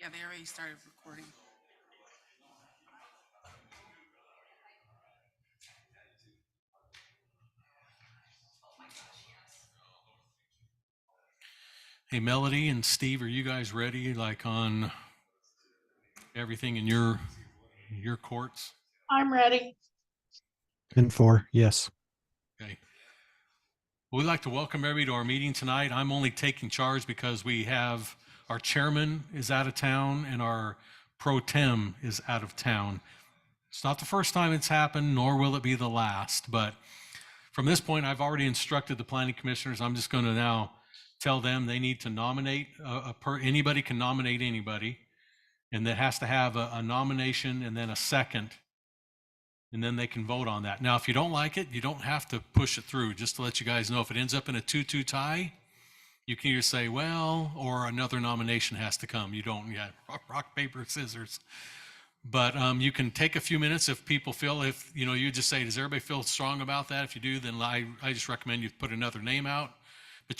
Yeah, they already started recording. Hey, Melody and Steve, are you guys ready, like on everything in your courts? I'm ready. 10-4, yes. Okay. We'd like to welcome everybody to our meeting tonight. I'm only taking charge because we have our chairman is out of town and our pro tem is out of town. It's not the first time it's happened, nor will it be the last. But from this point, I've already instructed the planning commissioners. I'm just going to now tell them they need to nominate anybody can nominate anybody, and that has to have a nomination and then a second, and then they can vote on that. Now, if you don't like it, you don't have to push it through. Just to let you guys know, if it ends up in a 2-2 tie, you can either say, well, or another nomination has to come. You don't, rock, paper, scissors. But you can take a few minutes if people feel, if, you just say, does everybody feel strong about that? If you do, then I just recommend you put another name out. But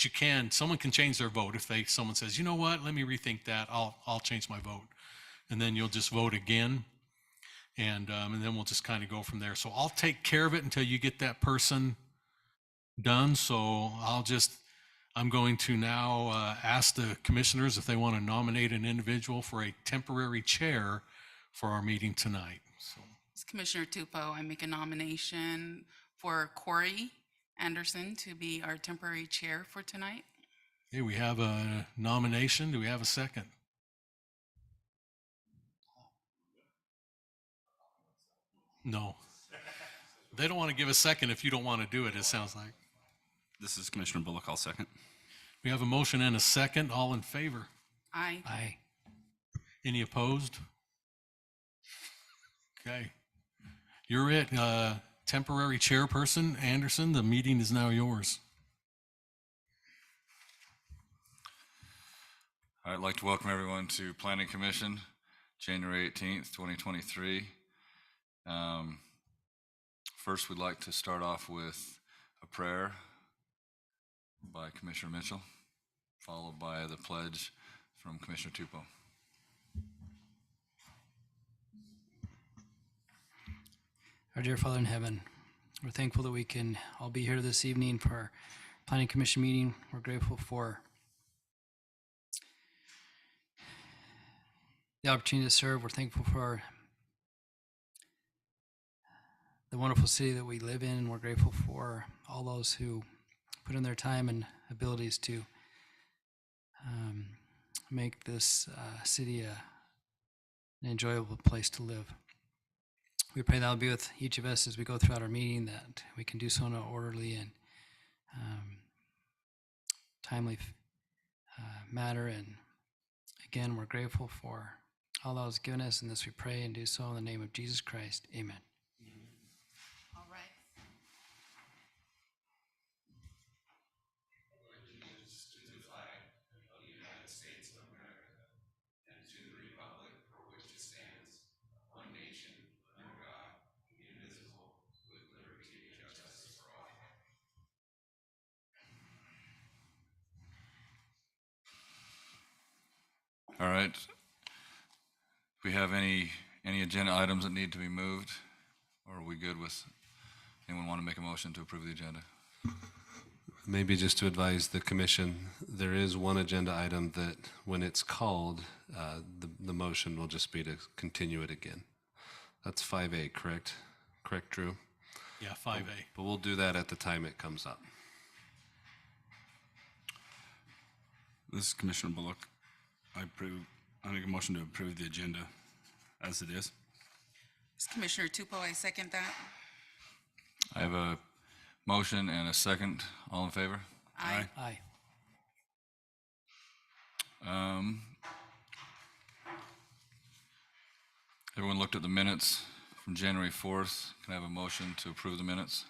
someone can change their vote. If someone says, you know what, let me rethink that, I'll change my vote. And then you'll just vote again. And then we'll just kind of go from there. So I'll take care of it until you get that person done. So I'm going to now ask the commissioners if they want to nominate an individual for a temporary chair for our meeting tonight. So, It's Commissioner Tupou. I make a nomination for Corey Anderson to be our temporary chair for tonight. okay, we have a nomination. Do we have a second? No. They don't want to give a second if you don't want to do it, it sounds like. This is Commissioner Bullock. I'll second. We have a motion and a second. All in favor? Aye. Aye. Any opposed? Okay. You're it. Temporary chairperson, Anderson, the meeting is now yours. I'd like to welcome everyone to Planning Commission, January 18th, 2023. First, we'd like to start off with a prayer by Commissioner Mitchell, followed by the pledge from Commissioner Tupou. Our dear Father in heaven, we're thankful that we can all be here this evening for our Planning Commission meeting. We're grateful for the opportunity to serve. We're thankful for the wonderful city that we live in. We're grateful for all those who put in their time and abilities to make this city an enjoyable place to live. We pray that will be with each of us as we go throughout our meeting, that we can do so in an orderly and timely matter. And again, we're grateful for all that was given us, and this we pray and do so in the name of Jesus Christ. Amen. All right. All right. Do we have any agenda items that need to be moved? Or are we good with, anyone want to make a motion to approve the agenda? Maybe just to advise the commission, there is one agenda item that when it's called, the motion will just be to continue it again. That's 5A, correct? Correct, Drew? Yeah, 5A. But we'll do that at the time it comes up. This is Commissioner Bullock. I make a motion to approve the agenda as it is. It's Commissioner Tupou. I second that. I have a motion and a second. All in favor? Aye. Aye. Everyone looked at the minutes from January 4th. Can I have a motion to approve the minutes?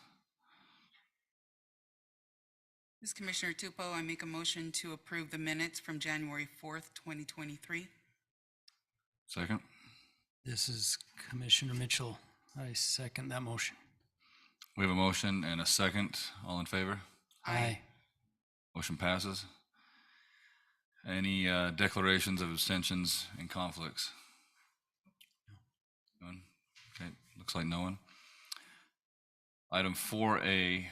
This is Commissioner Tupou. I make a motion to approve the minutes from January 4th, 2023. Second. This is Commissioner Mitchell. I second that motion. We have a motion and a second. All in favor? Aye. Motion passes. Any declarations of abstentions and conflicts? None? Okay, looks like no one. Item 4A,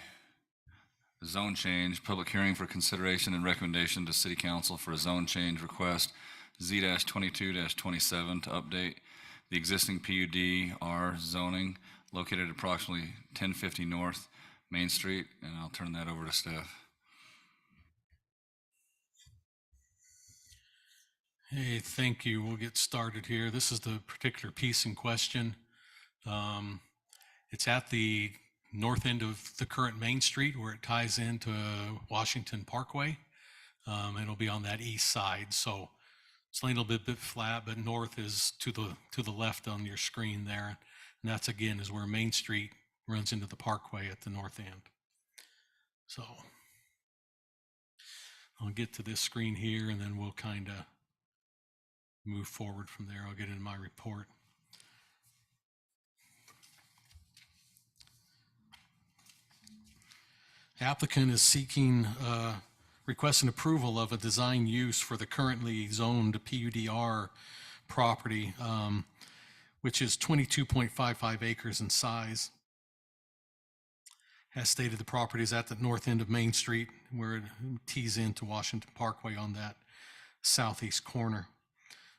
zone change, public hearing for consideration and recommendation to City Council for a zone change request Z-22-27 to update the existing PUD-R zoning located approximately 1050 North Main Street, and I'll turn that over to Steph. Hey, thank you. We'll get started here. This is the particular piece in question. It's at the north end of the current Main Street where it ties into Washington Parkway. It'll be on that east side. So it's a little bit flat, but north is to the left on your screen there. And that's again is where Main Street runs into the Parkway at the north end. So I'll get to this screen here and then we'll kind of move forward from there. I'll get into my report. Applicant is requesting approval of a design use for the currently zoned PUD-R property, which is 22.55 acres in size. As stated, the property is at the north end of Main Street where it tees into Washington Parkway on that southeast corner.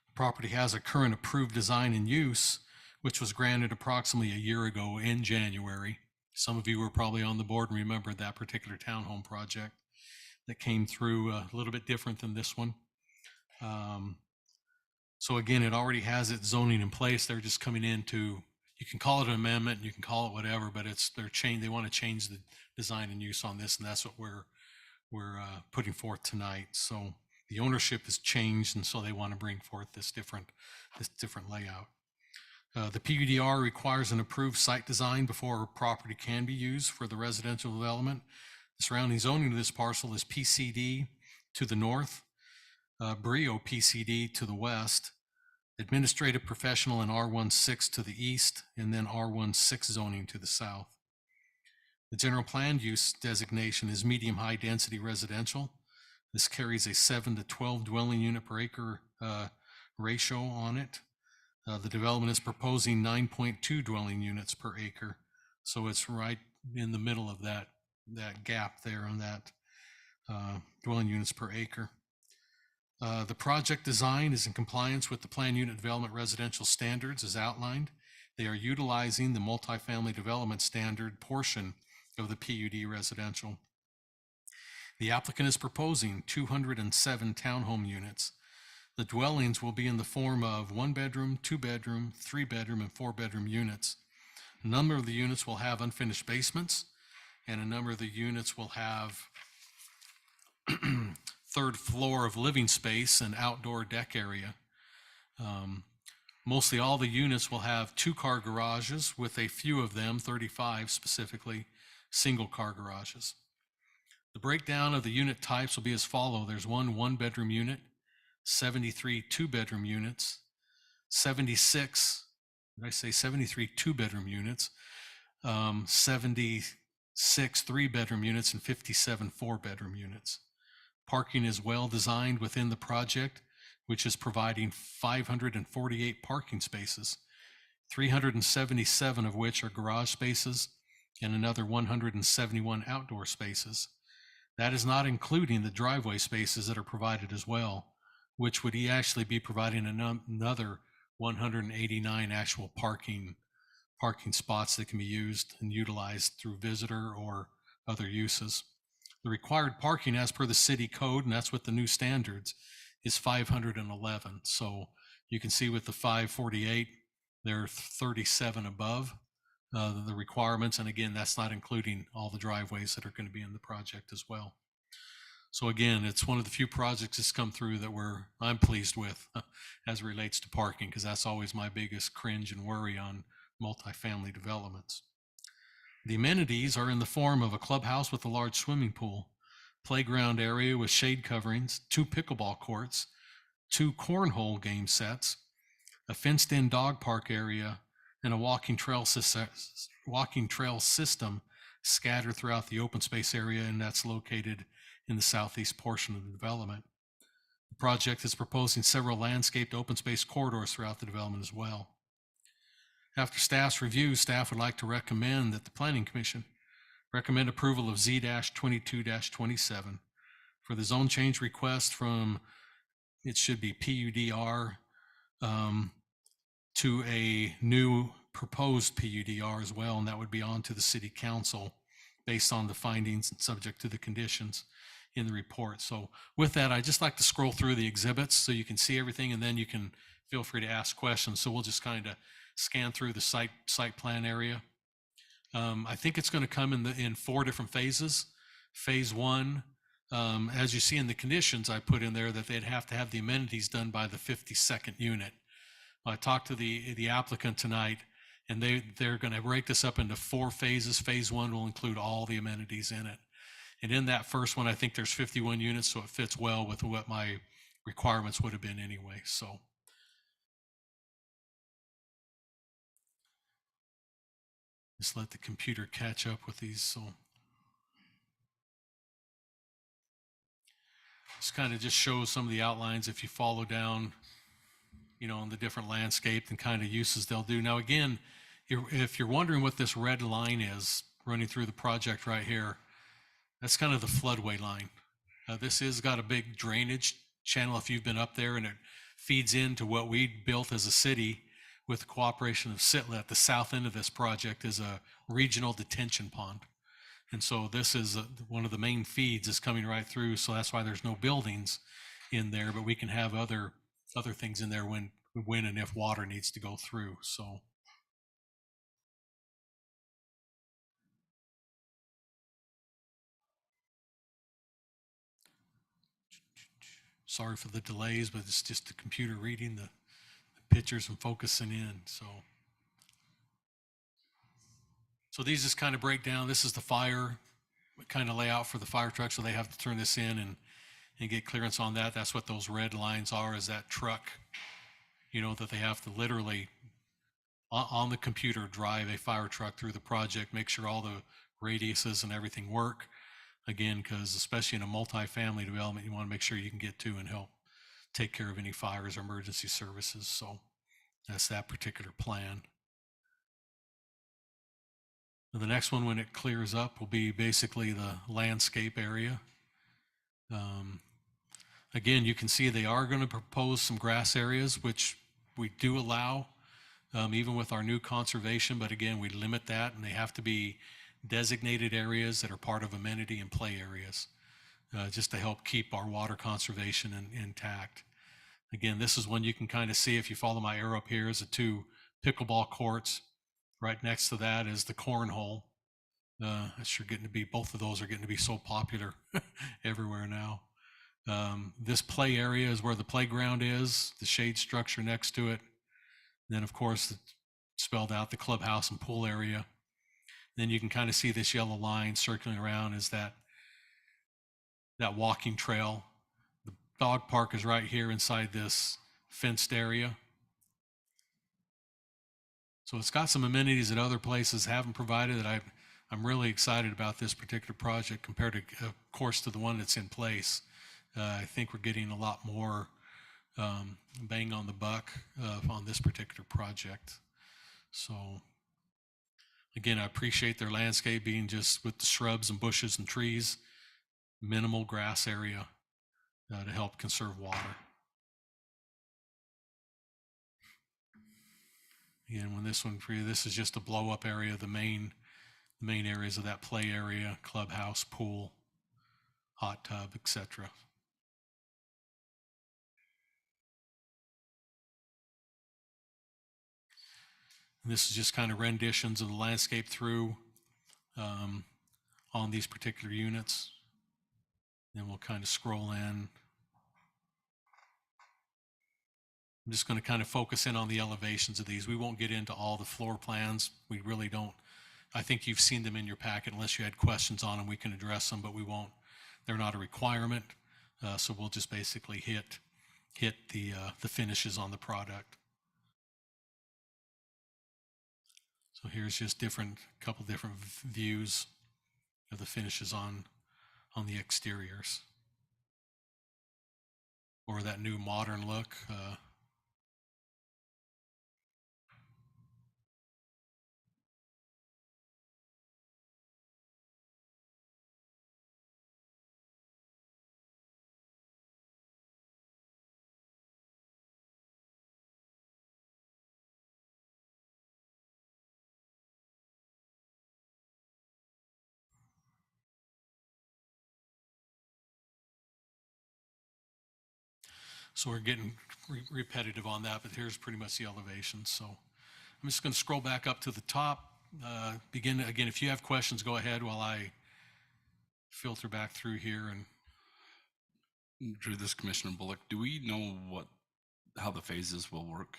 The property has a current approved design and use, which was granted approximately a year ago in January. Some of you were probably on the board and remembered that particular townhome project that came through a little bit different than this one. So again, it already has its zoning in place. They're just coming in to, you can call it an amendment, you can call it whatever, but they want to change the design and use on this, and that's what we're putting forth tonight. So the ownership has changed, and so they want to bring forth this different layout. The PUD-R requires an approved site design before a property can be used for the residential development. The surrounding zoning to this parcel is PCD to the north, Brio PCD to the west, administrative professional and R16 to the east, and then R16 zoning to the south. The general planned use designation is medium-high density residential. This carries a 7 to 12 dwelling unit per acre ratio on it. The development is proposing 9.2 dwelling units per acre. So it's right in the middle of that gap there on that dwelling units per acre. The project design is in compliance with the Plan Unit Development Residential Standards as outlined. They are utilizing the multifamily development standard portion of the PUD residential. The applicant is proposing 207 townhome units. The dwellings will be in the form of 1-bedroom, 2-bedroom, 3-bedroom, and 4-bedroom units. A number of the units will have unfinished basements, and a number of the units will have third floor of living space and outdoor deck area. Mostly all the units will have 2-car garages, with a few of them, 35 specifically, single-car garages. The breakdown of the unit types will be as follows. There's 1-bedroom unit, 73 2-bedroom units, 76 2-bedroom units, 76 3-bedroom units, and 57 4-bedroom units. Parking is well designed within the project, which is providing 548 parking spaces, 377 of which are garage spaces and another 171 outdoor spaces. That is not including the driveway spaces that are provided as well, which would actually be providing another 189 actual parking spots that can be used and utilized through visitor or other uses. The required parking as per the city code, and that's what the new standards, is 511. So you can see with the 548, there are 37 above the requirements. And again, that's not including all the driveways that are going to be in the project as well. So again, it's one of the few projects that's come through that I'm pleased with as it relates to parking, because that's always my biggest cringe and worry on multifamily developments. The amenities are in the form of a clubhouse with a large swimming pool, playground area with shade coverings, 2 pickleball courts, 2 cornhole game sets, a fenced-in dog park area, and a walking trail system scattered throughout the open space area, and that's located in the southeast portion of the development. The project is proposing several landscaped open space corridors throughout the development as well. After staff's review, staff would like to recommend that the Planning Commission recommend approval of Z-22-27 for the zone change request from, it should be PUDR, to a new proposed PUDR as well, and that would be on to the City Council based on the findings and subject to the conditions in the report. So with that, I'd just like to scroll through the exhibits so you can see everything, and then you can feel free to ask questions. So we'll just kind of scan through the site plan area. I think it's going to come in 4 different phases. Phase 1, as you see in the conditions I put in there, that they'd have to have the amenities done by the 52nd unit. I talked to the applicant tonight, and they're going to break this up into 4 phases. Phase 1 will include all the amenities in it. And in that first one, I think there's 51 units, so it fits well with what my requirements would have been anyway. So just let the computer catch up with these. So this kind of just shows some of the outlines if you follow down, you know, on the different landscape and kind of uses they'll do. Now, again, if you're wondering what this red line is running through the project right here, that's kind of the floodway line. This has got a big drainage channel if you've been up there, and it feeds into what we built as a city with the cooperation of Sitla. The south end of this project is a regional detention pond. And so this is one of the main feeds is coming right through. So that's why there's no buildings in there, but we can have other things in there when and if water needs to go through. So sorry for the delays, but it's just the computer reading the pictures and focusing in. So these just kind of break down. This is the fire kind of layout for the fire truck. So they have to turn this in and get clearance on that. That's what those red lines are, is that truck, you know, that they have to literally on the computer drive a fire truck through the project, make sure all the radiuses and everything work. Again, because especially in a multi-family development, you want to make sure you can get to and help take care of any fires or emergency services. So that's that particular plan. The next one, when it clears up, will be basically the landscape area. Again, you can see they are going to propose some grass areas, which we do allow, even with our new conservation. But again, we limit that, and they have to be designated areas that are part of amenity and play areas, just to help keep our water conservation intact. Again, this is one you can kind of see if you follow my arrow up here is the 2 pickleball courts. Right next to that is the cornhole. It's sure getting to be, both of those are getting to be so popular everywhere now. This play area is where the playground is, the shade structure next to it. And then, of course, it's spelled out the clubhouse and pool area. Then you can kind of see this yellow line circling around is that walking trail. The dog park is right here inside this fenced area. So it's got some amenities that other places haven't provided that I'm really excited about this particular project compared to, of course, to the one that's in place. I think we're getting a lot more bang on the buck on this particular project. So again, I appreciate their landscape being just with the shrubs and bushes and trees, minimal grass area to help conserve water. Again, when this one for you, this is just a blow up area, the main areas of that play area, clubhouse, pool, hot tub, etc. This is just kind of renditions of the landscape through on these particular units. Then we'll kind of scroll in. I'm just going to kind of focus in on the elevations of these. We won't get into all the floor plans. We really don't. I think you've seen them in your packet. Unless you had questions on them, we can address them, but we won't. They're not a requirement. So we'll just basically hit the finishes on the product. So here's just couple different views of the finishes on the exteriors. or that new modern look. So we're getting repetitive on that, but here's pretty much the elevation. So I'm just going to scroll back up to the top. Begin again. If you have questions, go ahead while I filter back through here. And Drew, this Commissioner Bullock, do we know how the phases will work,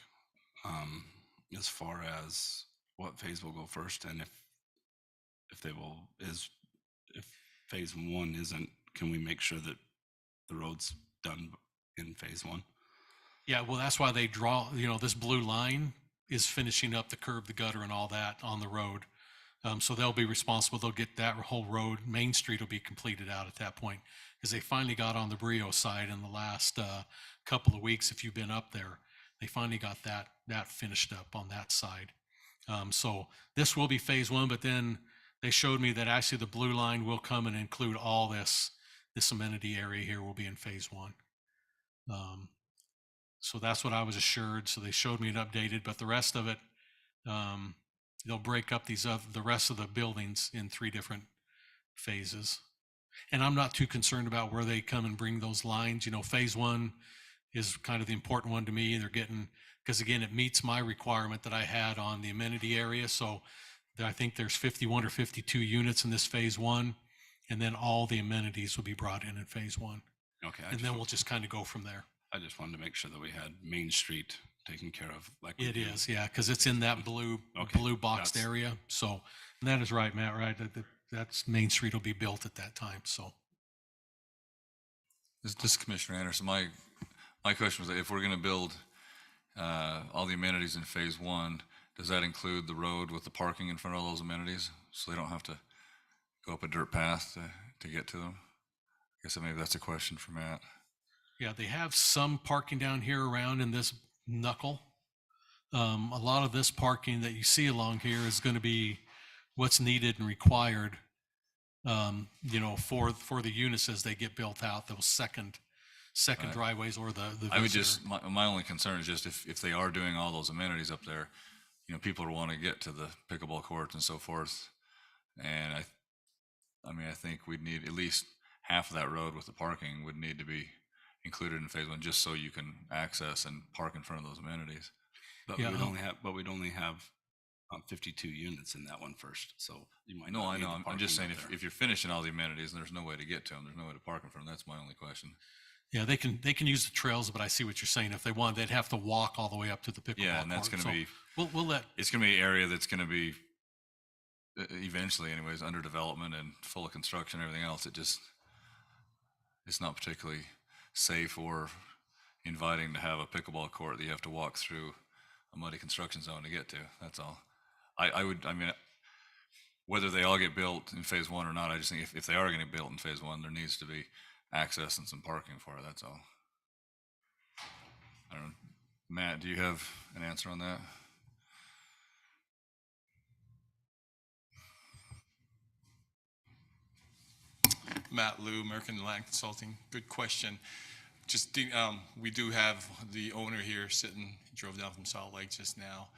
as far as what phase will go first, and if phase one isn't, can we make sure that the road's done in phase one? yeah, well, that's why they draw. This blue line is finishing up the curb, the gutter, and all that on the road. So they'll be responsible. They'll get that whole road. Main Street will be completed out at that point, because they finally got on the Brio side in the last couple of weeks. If you've been up there, they finally got that finished up on that side. So this will be phase one, but then they showed me that actually the blue line will come and include all this amenity area here will be in phase one. So that's what I was assured. So they showed me it updated, but the rest of it, they'll break up the rest of the buildings in 3 different phases. And I'm not too concerned about where they come and bring those lines. Phase one is kind of the important one to me. They're getting, because again, it meets my requirement that I had on the amenity area. So I think there's 51 or 52 units in this phase one, and then all the amenities will be brought in phase one. Okay. And then we'll just kind of go from there. I just wanted to make sure that we had Main Street taken care of. Like It is, yeah, because it's in that blue boxed that's- area. So, and that is right, Matt, right? That's Main Street will be built at that time, so. This is Commissioner Anderson. My question was, if we're going to build all the amenities in phase one, does that include the road with the parking in front of all those amenities? So they don't have to go up a dirt path to get to them? I guess maybe that's a question for Matt. Yeah, they have some parking down here around in this knuckle. A lot of this parking that you see along here is going to be what's needed and required, for the units as they get built out, those second Right. driveways or the I would visitor. just, my only concern is just if they are doing all those amenities up there, people want to get to the pickleball courts and so forth. And I think we'd need at least half of that road with the parking would need to be included in phase one, just so you can access and park in front of those amenities. But Yeah, we'd only have 52 units in that one first. So you might. No, not I need know. the I'm parking just saying up there. if you're finishing all the amenities and there's no way to get to them, there's no way to park in front of them, that's my only question. Yeah, they can use the trails, but I see what you're saying. If they want, they'd have to walk all the way up to the pickleball Yeah, and that's court. going to So be, we'll let. it's going to be an area that's going to be eventually anyways, under development and full of construction and everything else. It's not particularly safe or inviting to have a pickleball court that you have to walk through a muddy construction zone to get to. That's all. Whether they all get built in phase one or not, I just think if they are going to be built in phase one, there needs to be access and some parking for it. That's all. I don't know. Matt, do you have an answer on that? Matt Liu, American Land Consulting. Good question. We do have the owner here sitting, drove down from Salt Lake just now.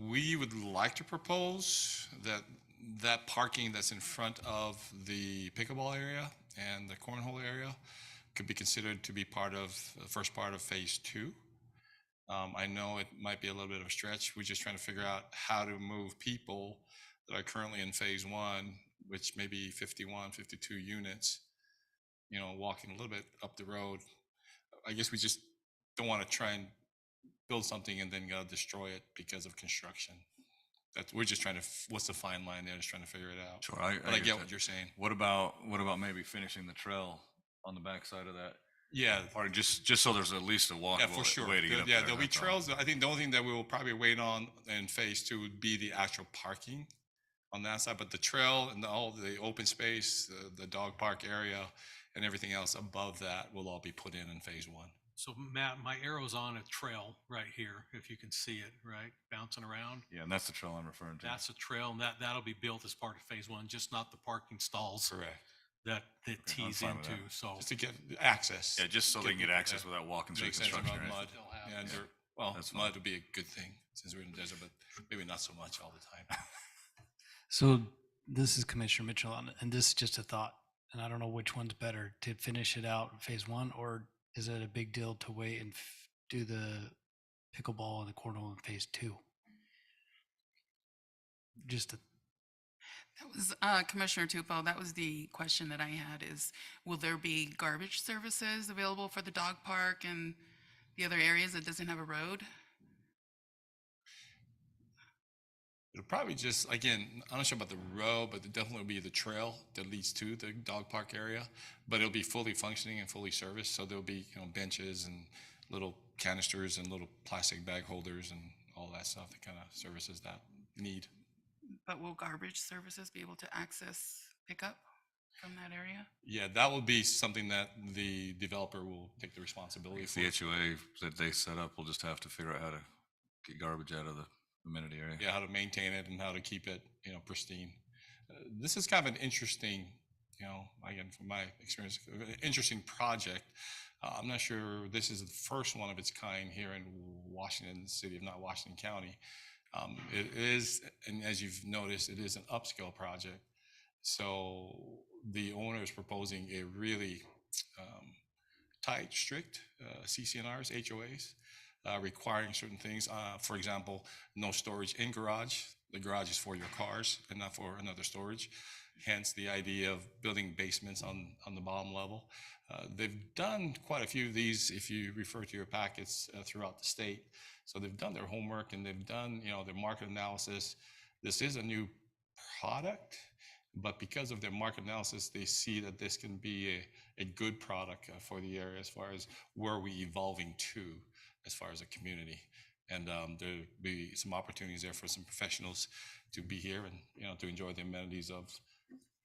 We would like to propose that parking that's in front of the pickleball area and the cornhole area could be considered to be the first part of phase two. I know it might be a little bit of a stretch. We're just trying to figure out how to move people that are currently in phase one, which may be 51, 52 units, walking a little bit up the road. I guess we just don't want to try and build something and then destroy it because of construction. We're just trying to, what's the fine line there, just trying to figure it out. Sure, But I get that. what you're saying. What about maybe finishing the trail on the backside of that? Yeah, Or just so there's at least a walkable yeah, for sure. way to get up Yeah, there. there'll be that's all. trails. I think the only thing that we will probably wait on in phase two would be the actual parking on that side, but the trail and all the open space, the dog park area, and everything else above that will all be put in phase one. So Matt, my arrow's on a trail right here, if you can see it, right, bouncing around. Yeah, and that's the trail I'm referring to. That's a trail, and that'll be built as part of phase one, just not the parking stalls Correct. that I'm tease fine with into, that. so. Just to get access. Yeah, just so they can get people access there. without walking through Makes sense construction. about areas. mud. Yeah, dirt. Well, That's fine. mud would be a good thing since we're in the desert, but maybe not so much all the time. So this is Commissioner Mitchell, and this is just a thought, and I don't know which one's better, to finish it out in phase one, or is it a big deal to wait and do the pickleball and the cornhole in phase two? Just a, That was Commissioner Tupel. That was the question that I had is, will there be garbage services available for the dog park and the other areas that doesn't have a road? It'll probably just, again, I'm not sure about the road, but it definitely will be the trail that leads to the dog park area. But it'll be fully functioning and fully serviced. So there'll be, benches and little canisters and little plastic bag holders and all that stuff that kind of services that need. But will garbage services be able to access pickup from that area? Yeah, that will be something that the developer will take the responsibility If for. the HOA that they set up, we'll just have to figure out how to get garbage out of the amenity area. Yeah, how to maintain it and how to keep it, pristine. This is kind of an interesting, again, from my experience, an interesting project. I'm not sure this is the first one of its kind here in Washington City, if not Washington County. It is, and as you've noticed, it is an upscale project. So the owner is proposing a really tight, strict CCNRs, HOAs, requiring certain things. For example, no storage in garage. The garage is for your cars and not for another storage. Hence the idea of building basements on the bottom level. They've done quite a few of these if you refer to your packets throughout the state. So they've done their homework and they've done, their market analysis. This is a new product, but because of their market analysis, they see that this can be a good product for the area as far as where we're evolving to as far as a community. And there'll be some opportunities there for some professionals to be here and, to enjoy the amenities of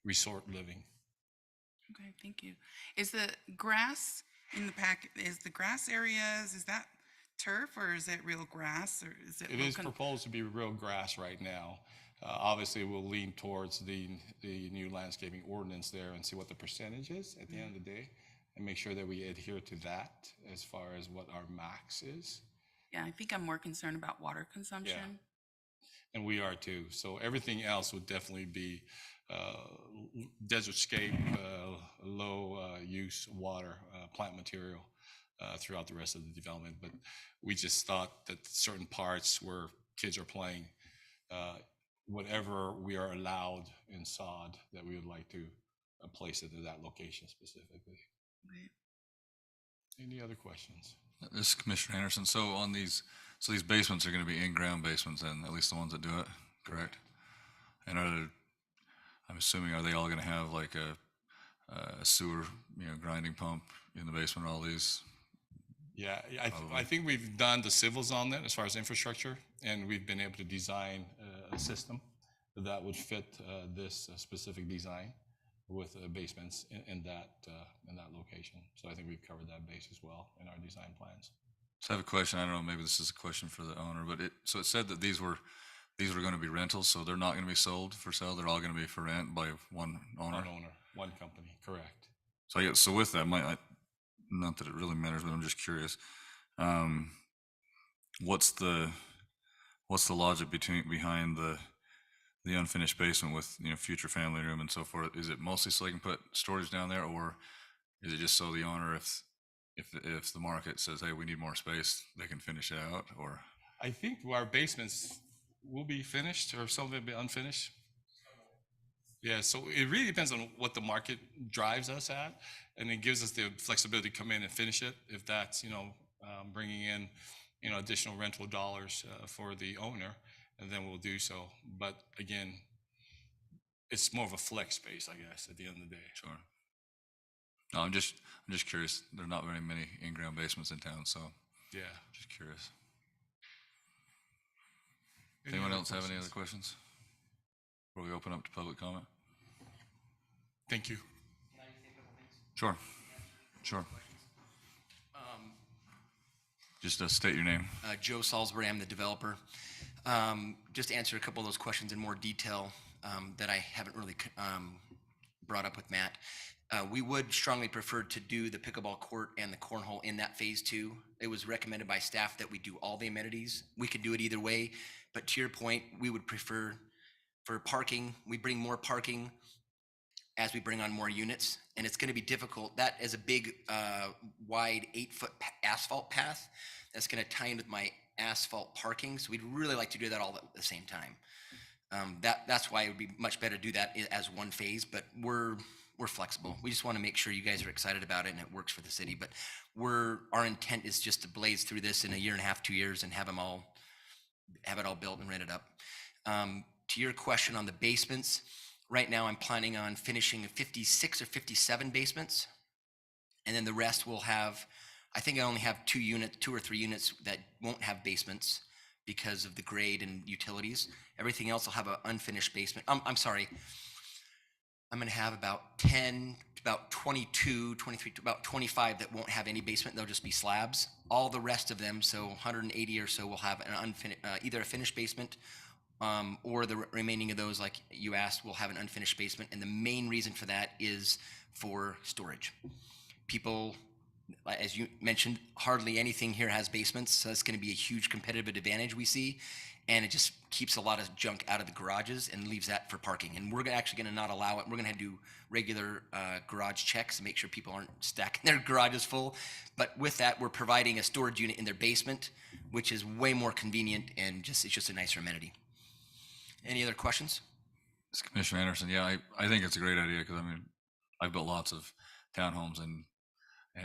resort living. Okay, thank you. Is the grass in the pack, is the grass areas, is that turf or is it real grass or is it? It is proposed to be real grass right now. Obviously, we'll lean towards the new landscaping ordinance there and see what the percentage is at the end of the day and make sure that we adhere to that as far as what our max is. Yeah, I think I'm more concerned about water consumption. And we are too. So everything else would definitely be desert scape, low use water, plant material throughout the rest of the development. But we just thought that certain parts where kids are playing, whatever we are allowed in sod, that we would like to place it in that location specifically. Okay. Any other questions? This is Commissioner Anderson. So on these basements are going to be in-ground basements, then at least the ones that do it, correct? And I'm assuming, are they all going to have like a sewer, grinding pump in the basement? All these. Yeah, I think we've done the civils on that as far as infrastructure, and we've been able to design a system that would fit this specific design with basements in that location. So I think we've covered that base as well in our design plans. So I have a question. I don't know. Maybe this is a question for the owner, but it said that these were going to be rentals, so they're not going to be sold for sale. They're all going to be for rent by one owner. One owner, one company, correct. So with that, not that it really matters, but I'm just curious. What's the logic behind the unfinished basement with future family room and so forth? Is it mostly so they can put storage down there, or is it just so the owner, if the market says, hey, we need more space, they can finish it out? Or I think our basements will be finished, or some of it be unfinished. Yeah, so it really depends on what the market drives us at, and it gives us the flexibility to come in and finish it. If that's bringing in additional rental dollars for the owner, and then we'll do so. But again, it's more of a flex space, I guess, at the end of the day. sure. No, I'm just curious. There are not very many in-ground basements in town, so Yeah. just curious. Anyone else have any other questions before we open up to public comment? Thank you. Sure. Sure. Just state your name. Joe Salisbury, I'm the developer. Just to answer a couple of those questions in more detail that I haven't really brought up with Matt. We would strongly prefer to do the pickleball court and the cornhole in that phase 2. It was recommended by staff that we do all the amenities. We could do it either way, but to your point, we would prefer for parking, we bring more parking as we bring on more units, and it's going to be difficult. That is a big, wide 8-foot asphalt path that's going to tie in with my asphalt parking. So we'd really like to do that all at the same time. That's why it would be much better to do that as one phase, but we're flexible. We just want to make sure you guys are excited about it and it works for the city. But our intent is just to blaze through this in a year and a half, 2 years, and have it all built and rented up. To your question on the basements, right now I'm planning on finishing 56 or 57 basements, and then the rest will have, I think I only have 2 or 3 units that won't have basements because of the grade and utilities. Everything else will have an unfinished basement. I'm sorry. I'm going to have about 10, about 22, 23, about 25 that won't have any basement. They'll just be slabs. All the rest of them, so 180 or so, will have an either a finished basement or the remaining of those, like you asked, will have an unfinished basement. And the main reason for that is for storage. People, as you mentioned, hardly anything here has basements, so it's going to be a huge competitive advantage we see, and it just keeps a lot of junk out of the garages and leaves that for parking. And we're actually going to not allow it. We're going to do regular garage checks and make sure people aren't stacking their garages full. But with that, we're providing a storage unit in their basement, which is way more convenient, and it's just a nicer amenity. Any other questions? It's Commissioner Anderson. Yeah, I think it's a great idea because, I mean, I've built lots of townhomes and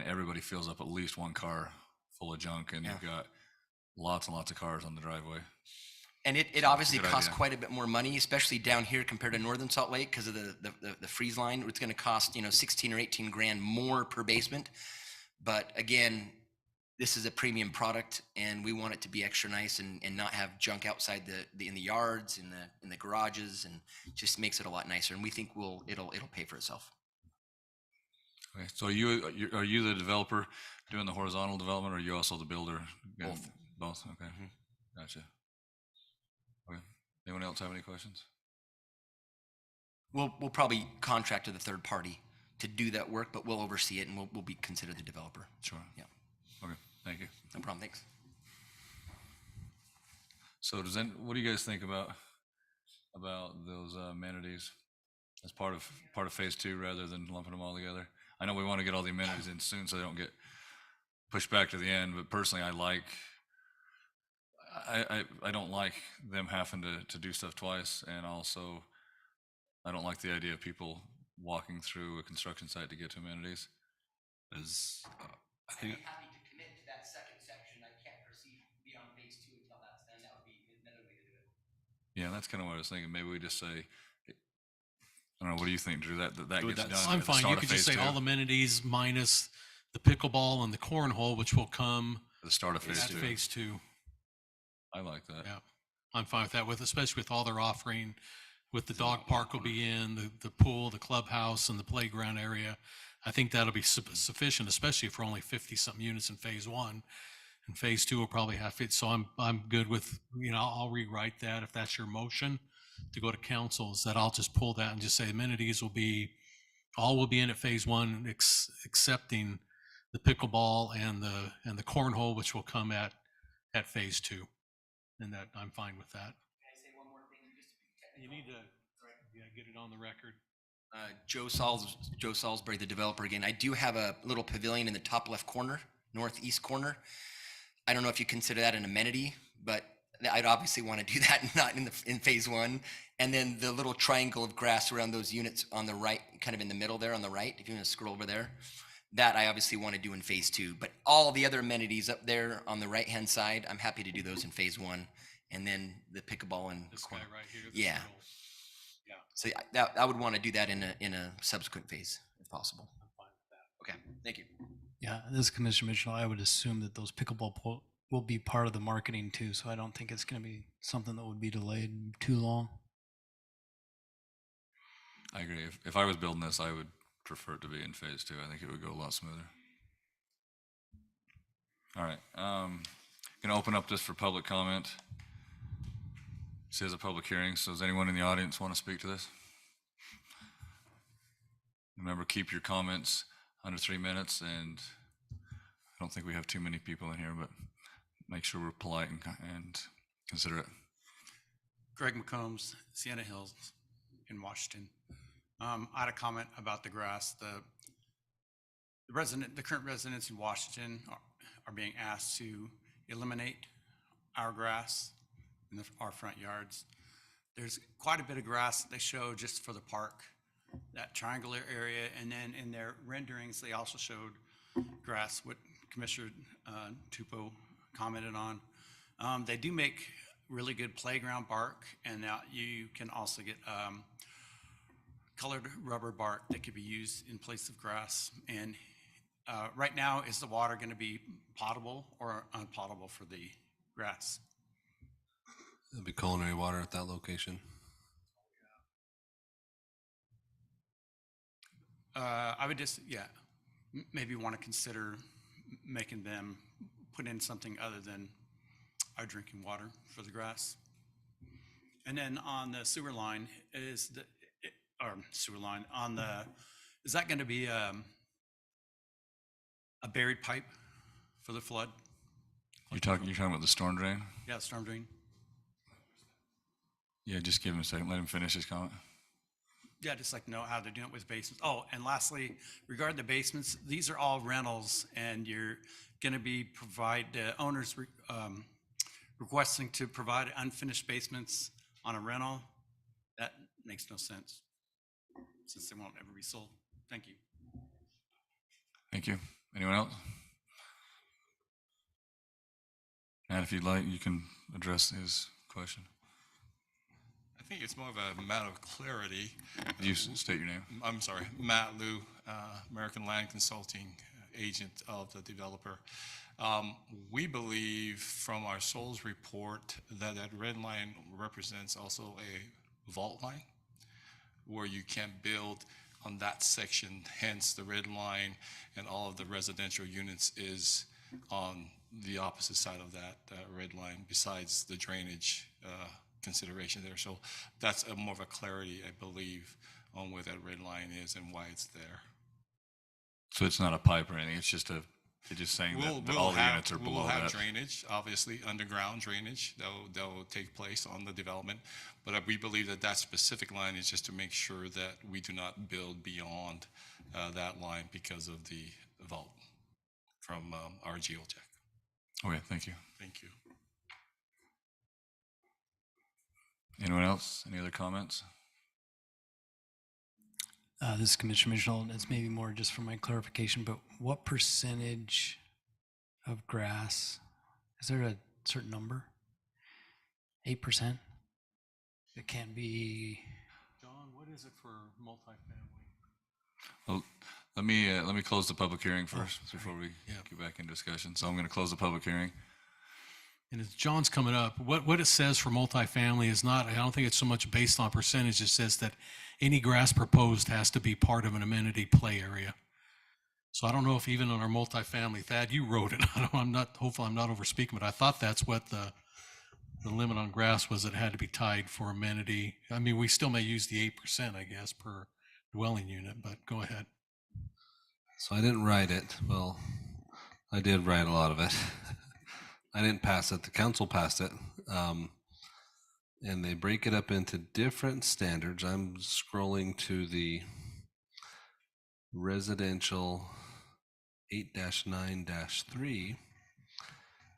everybody fills up at least one car full of junk, and you've got lots and lots of cars on the driveway. And it So, obviously good costs idea. quite a bit more money, especially down here compared to Northern Salt Lake because of the freeze line. It's going to cost 16 or 18 grand more per basement. But again, this is a premium product, and we want it to be extra nice and not have junk outside in the yards, in the garages, and just makes it a lot nicer. And we think it'll pay for itself. Okay, so are you the developer doing the horizontal development, or are you also the builder? Both. Both. Okay, gotcha. Okay. Anyone else have any questions? We'll probably contract to the third party to do that work, but we'll oversee it, and we'll be considered the developer. Sure. Yeah. Okay. Thank you. No problem. Thanks. So what do you guys think about those amenities as part of phase 2 rather than lumping them all together? I know we want to get all the amenities in soon so they don't get pushed back to the end, but personally I don't like them having to do stuff twice, and also I don't like the idea of people walking through a construction site to get to amenities. I think happy to commit to that second section. I can't proceed beyond phase 2 until that's done. That would be another way to do it. Yeah, that's kind of what I was thinking. Maybe we just say, I don't know, what do you think, Drew? That gets done. I'm at the fine. start You of could just phase say 2? all amenities minus the pickleball and the cornhole, which will come At the start of phase at 2. phase 2. I like that. Yeah, I'm fine with that. Especially with all their offering, with the dog park will be in, the pool, the clubhouse, and the playground area. I think that'll be sufficient, especially for only 50-something units in phase 1. And phase 2 will probably have it. So I'm good with, I'll rewrite that if that's your motion to go to council, is that I'll just pull that and just say amenities will be in at phase 1, excepting the pickleball and the cornhole, which will come at phase 2. And that I'm fine with that. Can I say one more thing? Just to be technical? You need to get it on the record. Joe Salisbury, the developer again. I do have a little pavilion in the top left corner, northeast corner. I don't know if you consider that an amenity, but I'd obviously want to do that, not in phase 1. And then the little triangle of grass around those units on the right, kind of in the middle there on the right, if you want to scroll over there, that I obviously want to do in phase 2. But all the other amenities up there on the right-hand side, I'm happy to do those in phase 1. And then the pickleball and This guy right here. Yeah. middle. So I would want to do that in a subsequent phase if possible. I'm fine with that. Okay, thank you. Yeah, this is Commissioner Mitchell. I would assume that those pickleball will be part of the marketing too, so I don't think it's going to be something that would be delayed too long. I agree. If I was building this, I would prefer it to be in phase 2. I think it would go a lot smoother. All right, gonna open up this for public comment. This is a public hearing, so does anyone in the audience want to speak to this? Remember, keep your comments under 3 minutes, and I don't think we have too many people in here, but make sure we're polite and considerate. Greg McCombs, Sienna Hills in Washington. I had a comment about the grass. The current residents in Washington are being asked to eliminate our grass in our front yards. There's quite a bit of grass that they show just for the park, that triangular area, and then in their renderings, they also showed grass, what Commissioner Tupou commented on. They do make really good playground bark, and now you can also get colored rubber bark that could be used in place of grass. And right now, is the water going to be potable or unpotable for the grass? It'll be culinary water at that location. I would just, maybe want to consider making them put in something other than our drinking water for the grass. And then on the sewer line, is that going to be a buried pipe for the flood? You're talking about the storm drain? Yeah, storm drain. Yeah, just give him a second. Let him finish his comment. Yeah, I'd just like to know how they're doing it with basements. Oh, and lastly, regarding the basements, these are all rentals, and you're going to be owners requesting to provide unfinished basements on a rental. That makes no sense, since they won't ever be sold. Thank you. Thank you. Anyone else? Matt, if you'd like, you can address his question. I think it's more of a matter of clarity. You state your name. I'm sorry, Matt Liu, American Land Consulting, agent of the developer. We believe from our Souls report that red line represents also a vault line where you can't build on that section, hence the red line, and all of the residential units is on the opposite side of that red line besides the drainage consideration there. So that's more of a clarity, I believe, on where that red line is and why it's there. So it's not a pipe or anything. It's just saying that all the units are below We'll have that. drainage, obviously underground drainage that will take place on the development. But we believe that specific line is just to make sure that we do not build beyond that line because of the vault from our geotech. Okay, thank you. Thank you. Anyone else? Any other comments? This is Commissioner Mitchell. It's maybe more just for my clarification, but what percentage of grass, is there a certain number? 8%? It can't be. John, what is it for multifamily? Well, let me close the public hearing first before we get back in discussion. So I'm going to close the public hearing. And as John's coming up, what it says for multifamily is not, I don't think it's so much based on percentage. It says that any grass proposed has to be part of an amenity play area. So I don't know if even on our multifamily, Thad, you wrote it. Hopefully I'm not overspeaking, but I thought that's what the limit on grass was. It had to be tied for amenity. I mean, we still may use the 8%, I guess, per dwelling unit, but go ahead. So I didn't write it. Well, I did write a lot of it. I didn't pass it. The council passed it. And they break it up into different standards. I'm scrolling to the residential 8-9-3.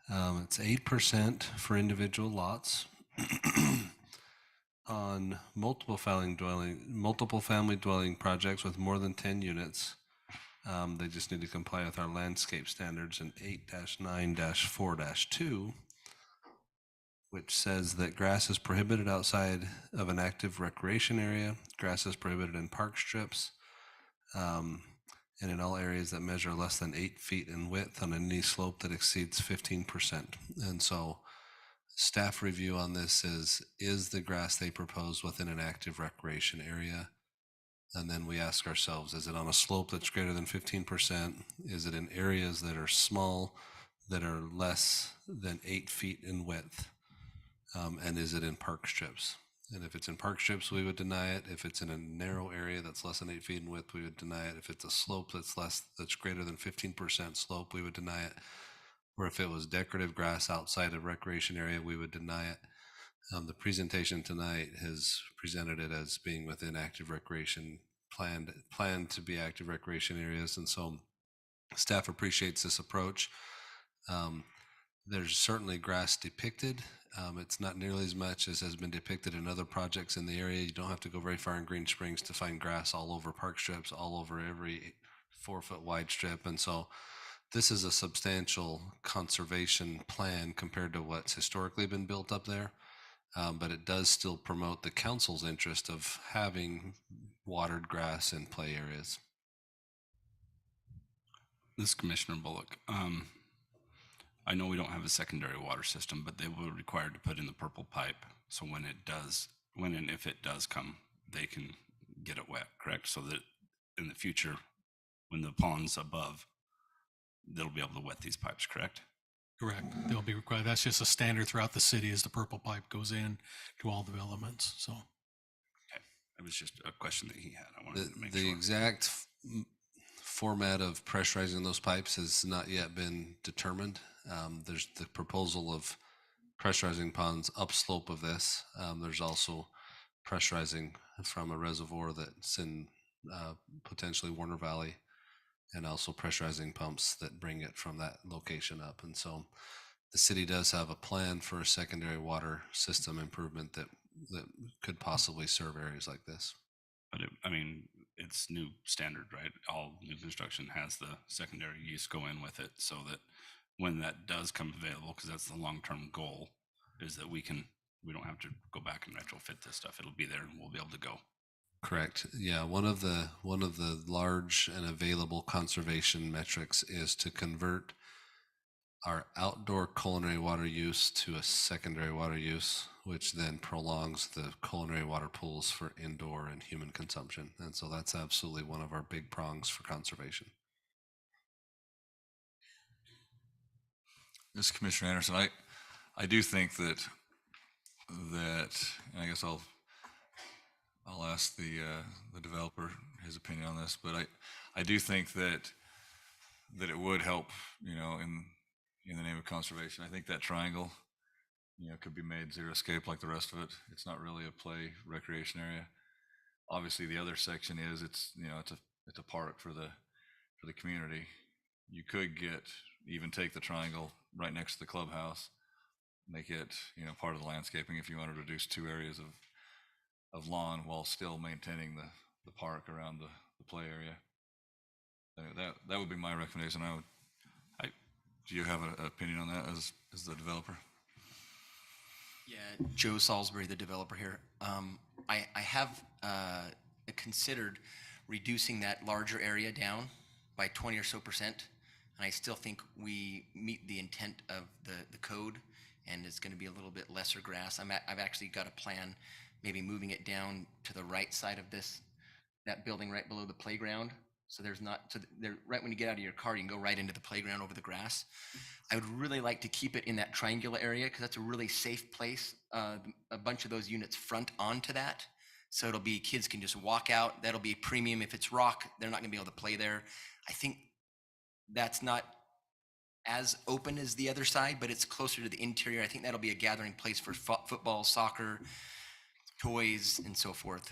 It's 8% for individual lots. On multiple family dwelling projects with more than 10 units. They just need to comply with our landscape standards in 8-9-4-2, which says that grass is prohibited outside of an active recreation area. Grass is prohibited in park strips, and in all areas that measure less than 8 feet in width on any slope that exceeds 15%. And so staff review on this is the grass they propose within an active recreation area? And then we ask ourselves, is it on a slope that's greater than 15%? Is it in areas that are small, that are less than 8 feet in width? And is it in park strips? And if it's in park strips, we would deny it. If it's in a narrow area that's less than 8 feet in width, we would deny it. If it's a slope that's greater than 15% slope, we would deny it. Or if it was decorative grass outside of recreation area, we would deny it. The presentation tonight has presented it as being within active recreation, planned to be active recreation areas. And so staff appreciates this approach. There's certainly grass depicted. It's not nearly as much as has been depicted in other projects in the area. You don't have to go very far in Green Springs to find grass all over park strips, all over every 4-foot wide strip. And so this is a substantial conservation plan compared to what's historically been built up there. But it does still promote the council's interest of having watered grass in play areas. This is Commissioner Bullock. I know we don't have a secondary water system, but they will be required to put in the purple pipe. So when and if it does come, they can get it wet, correct? So that in the future, when the pond's above, they'll be able to wet these pipes, correct? Correct. They'll be required. That's just a standard throughout the city as the purple pipe goes in to all developments. So Okay. It was just a question that he had. I wanted to make The sure. exact format of pressurizing those pipes has not yet been determined. There's the proposal of pressurizing ponds upslope of this. There's also pressurizing from a reservoir that's in potentially Warner Valley, and also pressurizing pumps that bring it from that location up. And so the city does have a plan for a secondary water system improvement that could possibly serve areas like this. But it's new standard, right? All new construction has the secondary use go in with it, so that when that does come available, because that's the long-term goal, is that we don't have to go back and retrofit this stuff. It'll be there and we'll be able to go. Correct. Yeah, one of the large and available conservation metrics is to convert our outdoor culinary water use to a secondary water use, which then prolongs the culinary water pools for indoor and human consumption. And so that's absolutely one of our big prongs for conservation. This is Commissioner Anderson. I do think that, and I guess I'll ask the developer his opinion on this, but I do think that it would help, in the name of conservation. I think that triangle, could be made zero escape like the rest of it. It's not really a play recreation area. Obviously, the other section is it's a park for the community. You could even take the triangle right next to the clubhouse, make it part of the landscaping if you want to reduce 2 areas of lawn while still maintaining the park around the play area. That would be my recommendation. Do you have an opinion on that as the developer? Yeah, Joe Salisbury, the developer here. I have considered reducing that larger area down by 20 or so percent, and I still think we meet the intent of the code, and it's going to be a little bit lesser grass. I've actually got a plan, maybe moving it down to the right side of that building right below the playground. So right when you get out of your car, you can go right into the playground over the grass. I would really like to keep it in that triangular area because that's a really safe place. A bunch of those units front onto that. So it'll be, kids can just walk out. That'll be premium. If it's rock, they're not gonna be able to play there. I think that's not as open as the other side, but it's closer to the interior. I think that'll be a gathering place for football, soccer, toys, and so forth.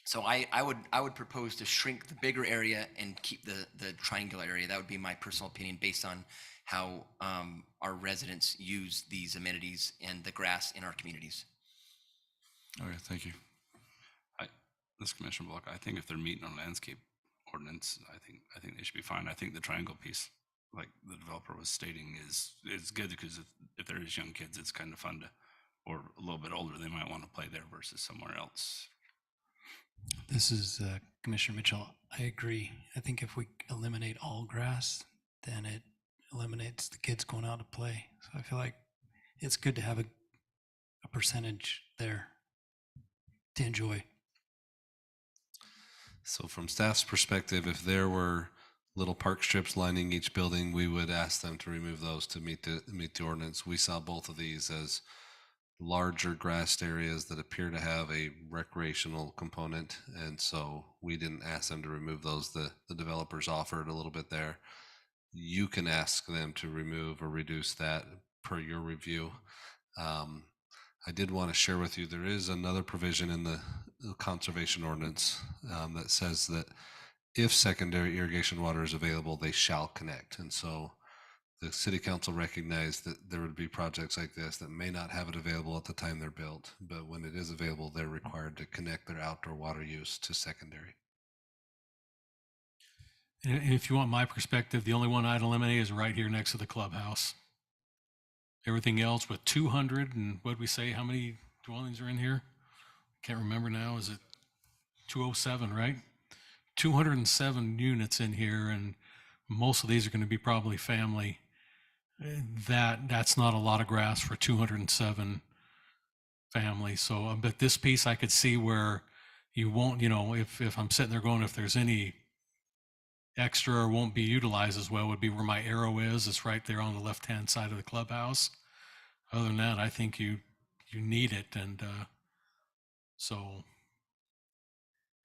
So I would propose to shrink the bigger area and keep the triangular area. That would be my personal opinion based on how our residents use these amenities and the grass in our communities. Okay, thank you. This Commissioner Bullock, I think if they're meeting on landscape ordinance, I think they should be fine. I think the triangle piece, like the developer was stating, is good because if there is young kids, it's kind of fun to, or a little bit older, they might want to play there versus somewhere else. This is Commissioner Mitchell. I agree. I think if we eliminate all grass, then it eliminates the kids going out to play. So I feel like it's good to have a percentage there to enjoy. So from staff's perspective, if there were little park strips lining each building, we would ask them to remove those to meet the ordinance. We saw both of these as larger grassed areas that appear to have a recreational component, and so we didn't ask them to remove those. The developers offered a little bit there. You can ask them to remove or reduce that per your review. I did want to share with you, there is another provision in the conservation ordinance that says that if secondary irrigation water is available, they shall connect. And so the city council recognized that there would be projects like this that may not have it available at the time they're built, but when it is available, they're required to connect their outdoor water use to secondary. And if you want my perspective, the only one I'd eliminate is right here next to the clubhouse. Everything else with 200 and what'd we say, how many dwellings are in here? Can't remember now. Is it 207, right? 207 units in here, and most of these are going to be probably family. That's not a lot of grass for 207 families. So, but this piece I could see where you won't, if I'm sitting there going, if there's any extra or won't be utilized as well, would be where my arrow is. It's right there on the left-hand side of the clubhouse. Other than that, I think you need it. And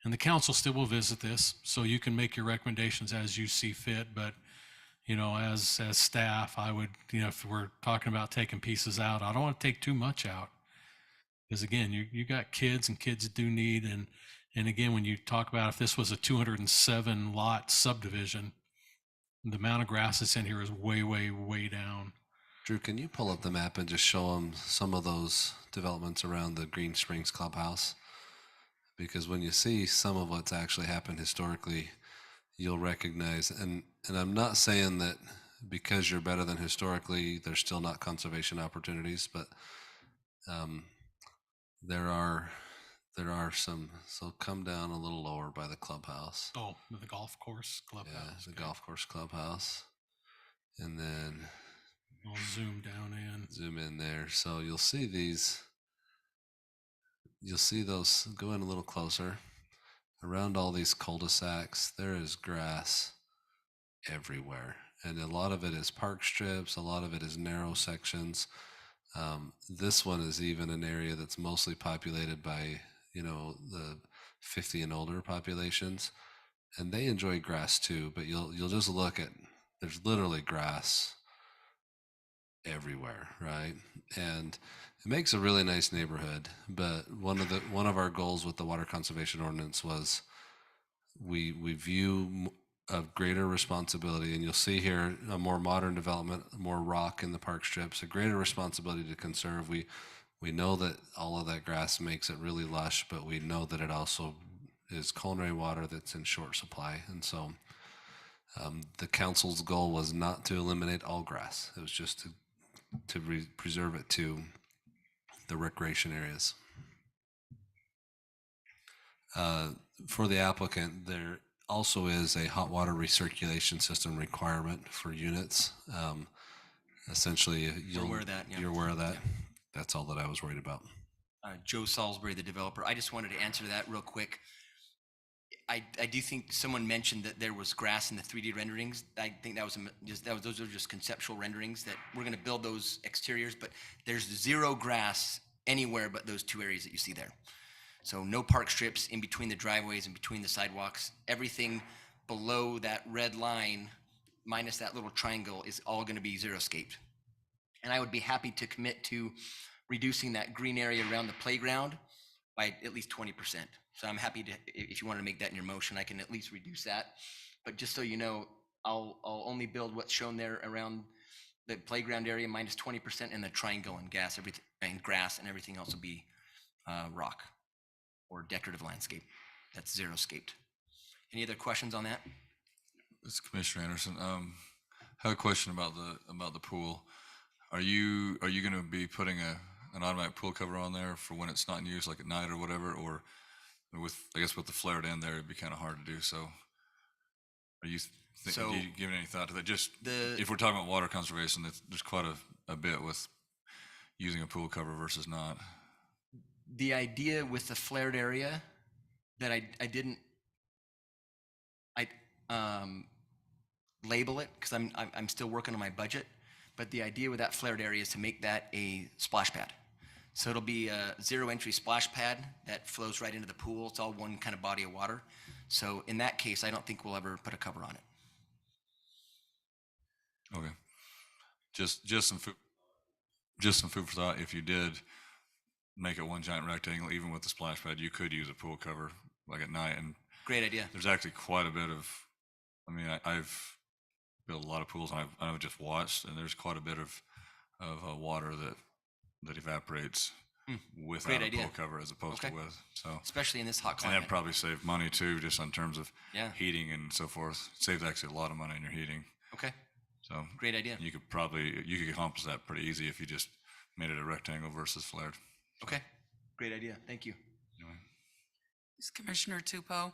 and the council still will visit this, so you can make your recommendations as you see fit. But, as staff, I would, if we're talking about taking pieces out, I don't want to take too much out. Because again, you got kids, and kids do need, and again, when you talk about if this was a 207 lot subdivision, the amount of grass that's in here is way, way, way down. Drew, can you pull up the map and just show them some of those developments around the Green Springs Clubhouse? Because when you see some of what's actually happened historically, you'll recognize, and I'm not saying that because you're better than historically, there's still not conservation opportunities, but there are some. So come down a little lower by the clubhouse. Oh, the golf course clubhouse. Yeah, the golf course clubhouse. And then I'll zoom down in. Zoom in there. So you'll see these. You'll see those, go in a little closer. Around all these cul-de-sacs, there is grass everywhere. And a lot of it is park strips, a lot of it is narrow sections. This one is even an area that's mostly populated by, the 50 and older populations. And they enjoy grass too, but you'll just look at, there's literally grass everywhere, right? And it makes a really nice neighborhood. But one of our goals with the water conservation ordinance was we view a greater responsibility, and you'll see here a more modern development, more rock in the park strips, a greater responsibility to conserve. We know that all of that grass makes it really lush, but we know that it also is culinary water that's in short supply. And so the council's goal was not to eliminate all grass. It was just to preserve it to the recreation areas. For the applicant, there also is a hot water recirculation system requirement for units. Essentially, You're aware of that, yeah. You're aware of that. Yeah. That's all that I was worried about. Joe Salisbury, the developer. I just wanted to answer that real quick. I do think someone mentioned that there was grass in the 3D renderings. I think those are just conceptual renderings, that we're going to build those exteriors, but there's zero grass anywhere but those two areas that you see there. So no park strips in between the driveways and between the sidewalks. Everything below that red line, minus that little triangle, is all going to be xeriscaped. And I would be happy to commit to reducing that green area around the playground by at least 20%. So I'm happy to, if you want to make that in your motion, I can at least reduce that. But just so you know, I'll only build what's shown there around the playground area minus 20%, and the triangle and grass and everything else will be rock or decorative landscape. That's xeriscaped. Any other questions on that? This is Commissioner Anderson. I have a question about the pool. Are you going to be putting an automatic pool cover on there for when it's not in use, like at night or whatever? Or I guess with the flared end there, it'd be kind of hard to do. So are you giving any thought to that? Just if we're talking about water conservation, there's quite a bit with using a pool cover versus not. The idea with the flared area that I didn't I label it because I'm still working on my budget, but the idea with that flared area is to make that a splash pad. So it'll be a zero entry splash pad that flows right into the pool. It's all one kind of body of water. So in that case, I don't think we'll ever put a cover on it. Okay. Just some food for thought. If you did make it one giant rectangle, even with the splash pad, you could use a pool cover like at night. And Great idea. there's actually quite a bit of, I mean, I've built a lot of pools and I've just watched, and there's quite a bit of water that evaporates without Great a idea. pool cover as opposed Okay. to with. So, Especially in this hot and climate. that probably saved money too, just in terms of Yeah. heating and so forth. It saves actually a lot of money in your heating. Okay. So Great idea. you could accomplish that pretty easy if you just made it a rectangle versus flared. Okay. Great idea. Thank you. Anyway. This is Commissioner Tupou.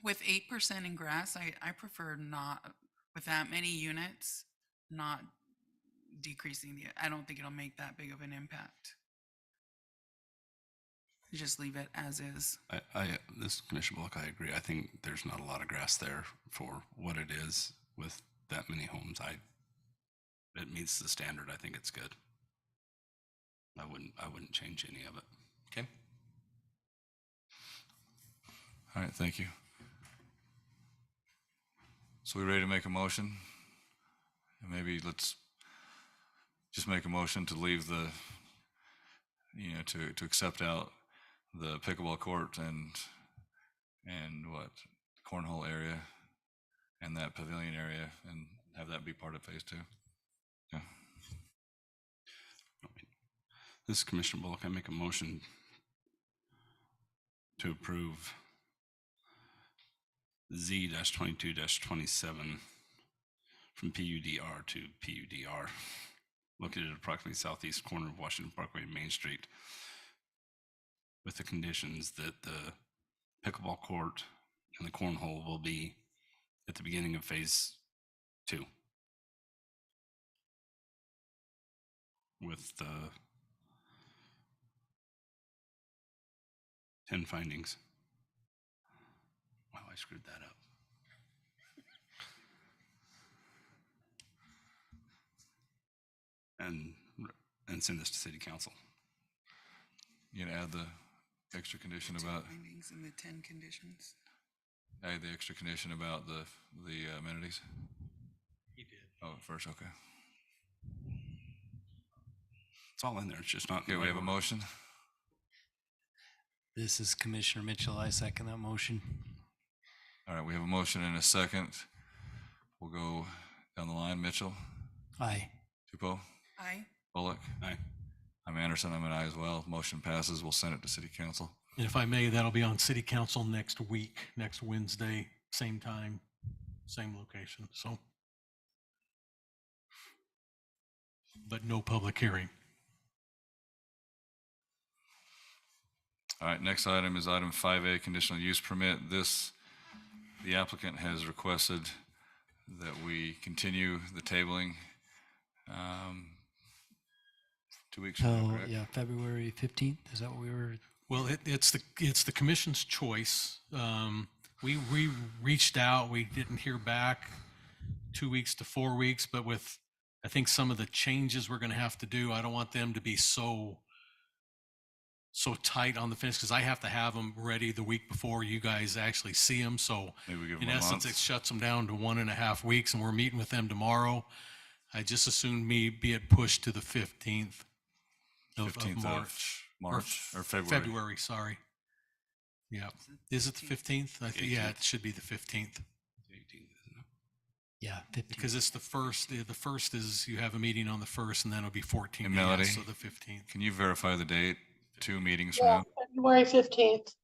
With 8% in grass, I prefer not, with that many units, not decreasing I don't think it'll make that big of an impact. Just leave it as is. This is Commissioner Bullock, I agree. I think there's not a lot of grass there for what it is with that many homes. It meets the standard. I think it's good. I wouldn't change any of it. Okay. All right, thank you. So we ready to make a motion? And maybe let's just make a motion to leave the, to accept out the pickleball court and what, cornhole area and that pavilion area, and have that be part of phase 2. Yeah. This is Commissioner Bullock. I make a motion to approve Z-22-27 from PUDR to PUDR, located at approximately southeast corner of Washington Parkway and Main Street, with the conditions that the pickleball court and the cornhole will be at the beginning of phase 2. With 10 findings. Wow, I screwed that up. And send this to City Council. You gonna add the extra condition about, Findings and the 10 conditions. add the extra condition about the amenities? He did. Oh, first, okay. It's all in there. It's just not. Okay, we have a motion. This is Commissioner Mitchell. I second that motion. All right, we have a motion and a second. We'll go down the line. Mitchell, Aye. Tupou, Aye. Bullock. Aye. I'm Anderson. I'm an aye as well. Motion passes. We'll send it to City Council. And if I may, that'll be on City Council next week, next Wednesday, same time, same location, so. But no public hearing. All right, next item is item 5A, conditional use permit. The applicant has requested that we continue the tabling 2 weeks from now, Oh, correct? yeah, February 15th. Is that what we were? Well, it's the commission's choice. We reached out, we didn't hear back 2 weeks to 4 weeks, but with, I think some of the changes we're gonna have to do, I don't want them to be so tight on the fence, because I have to have them ready the week before you guys actually see them. So Maybe we give in them a essence, month. it shuts them down to 1.5 weeks, and we're meeting with them tomorrow. I just assumed be it pushed to the 15th of 15th March. of March or February. February, sorry. Yeah. Is it the 15th? I think, yeah, it should be the 15th. 18th, isn't it? Yeah, 15th. Because it's the first. The first is you have a meeting on the 1st, and then it'll be 14 And days, Melody? so the 15th. Can you verify the date? 2 meetings from Yeah, now? February 15th.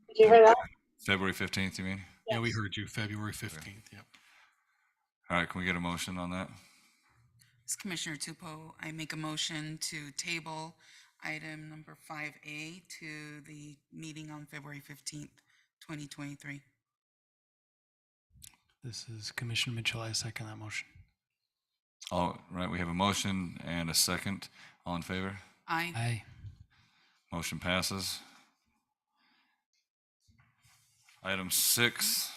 Did you hear that? February 15th, you mean? Yeah, we heard you, February 15th, yep. All right, can we get a motion on that? This is Commissioner Tupou. I make a motion to table item number 5A to the meeting on February 15th, 2023. This is Commissioner Mitchell. I second that motion. All right, we have a motion and a second. All in favor? Aye. Aye. Motion passes. Item 6A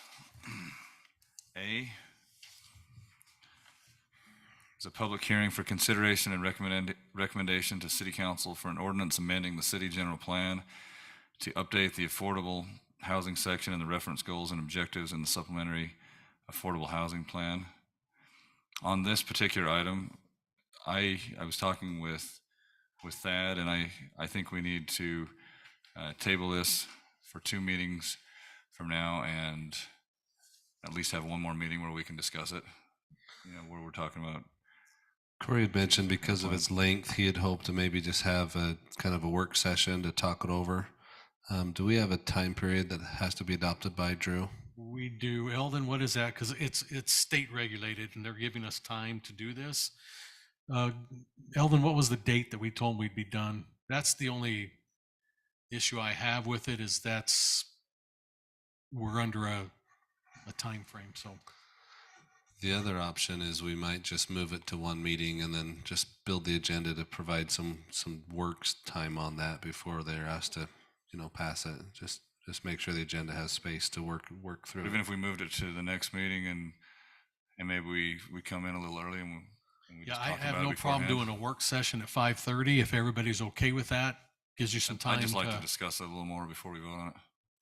is a public hearing for consideration and recommendation to City Council for an ordinance amending the city general plan to update the affordable housing section and the reference goals and objectives in the supplementary affordable housing plan. On this particular item, I was talking with Thad, and I think we need to table this for 2 meetings from now and at least have one more meeting where we can discuss it, where we're talking about. Corey had mentioned because of its length, he had hoped to maybe just have a kind of a work session to talk it over. Do we have a time period that has to be adopted by, Drew? We do. Eldon, what is that? Because it's state regulated and they're giving us time to do this. Eldon, what was the date that we told we'd be done? That's the only issue I have with it, is we're under a time frame. So The other option is we might just move it to one meeting and then just build the agenda to provide some work time on that before they're asked to, pass it. Just make sure the agenda has space to work through. Even if we moved it to the next meeting and maybe we come in a little early and we yeah, just I talk have about no it problem beforehand. doing a work session at 5:30 if everybody's okay with that. Gives you some time. I'd just like to discuss it a little more before we vote on it.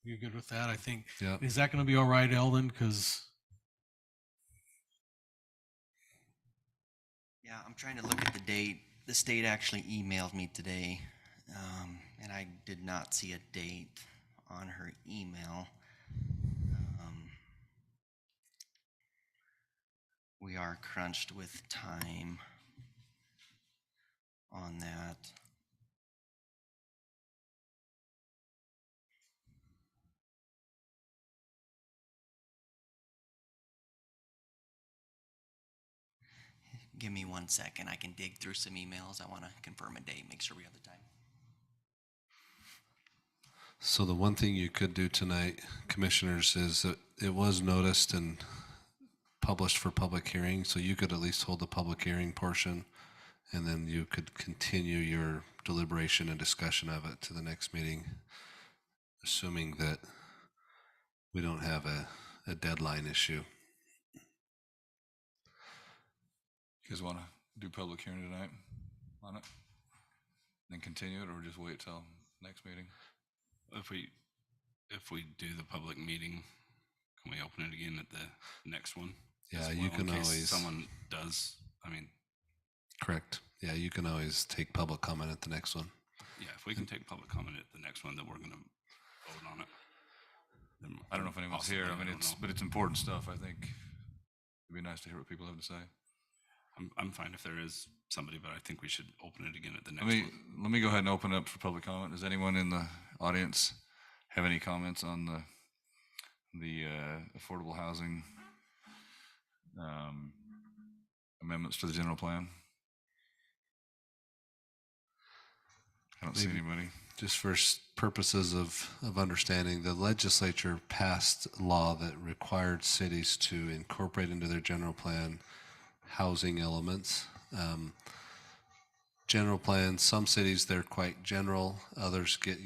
You good with that? I think. Yeah. Is that going to be all right, Eldon? Because Yeah, I'm trying to look at the date. The state actually emailed me today, and I did not see a date on her email. We are crunched with time on that. Give me 1 second. I can dig through some emails. I want to confirm a date, make sure we have the time. So the one thing you could do tonight, commissioners, is that it was noticed and published for public hearing, so you could at least hold the public hearing portion, and then you could continue your deliberation and discussion of it to the next meeting, assuming that we don't have a deadline issue. You guys want to do public hearing tonight on it? Then continue it, or just wait till next meeting? If we do the public meeting, can we open it again at the next one? Yeah, As you well, can in case always. someone does, Correct. Yeah, you can always take public comment at the next one. yeah, if we can take public comment at the next one, then we're going to vote on it. Then I don't know if anyone's possibly, here. I don't mean, know. but it's important stuff. I think it'd be nice to hear what people have to say. I'm fine if there is somebody, but I think we should open it again at the next Let one. me go ahead and open it up for public comment. Does anyone in the audience have any comments on the affordable housing amendments to the general plan? I don't see Maybe. anybody. Just for purposes of understanding, the legislature passed law that required cities to incorporate into their general plan housing elements. General plans, some cities, they're quite general. Others get,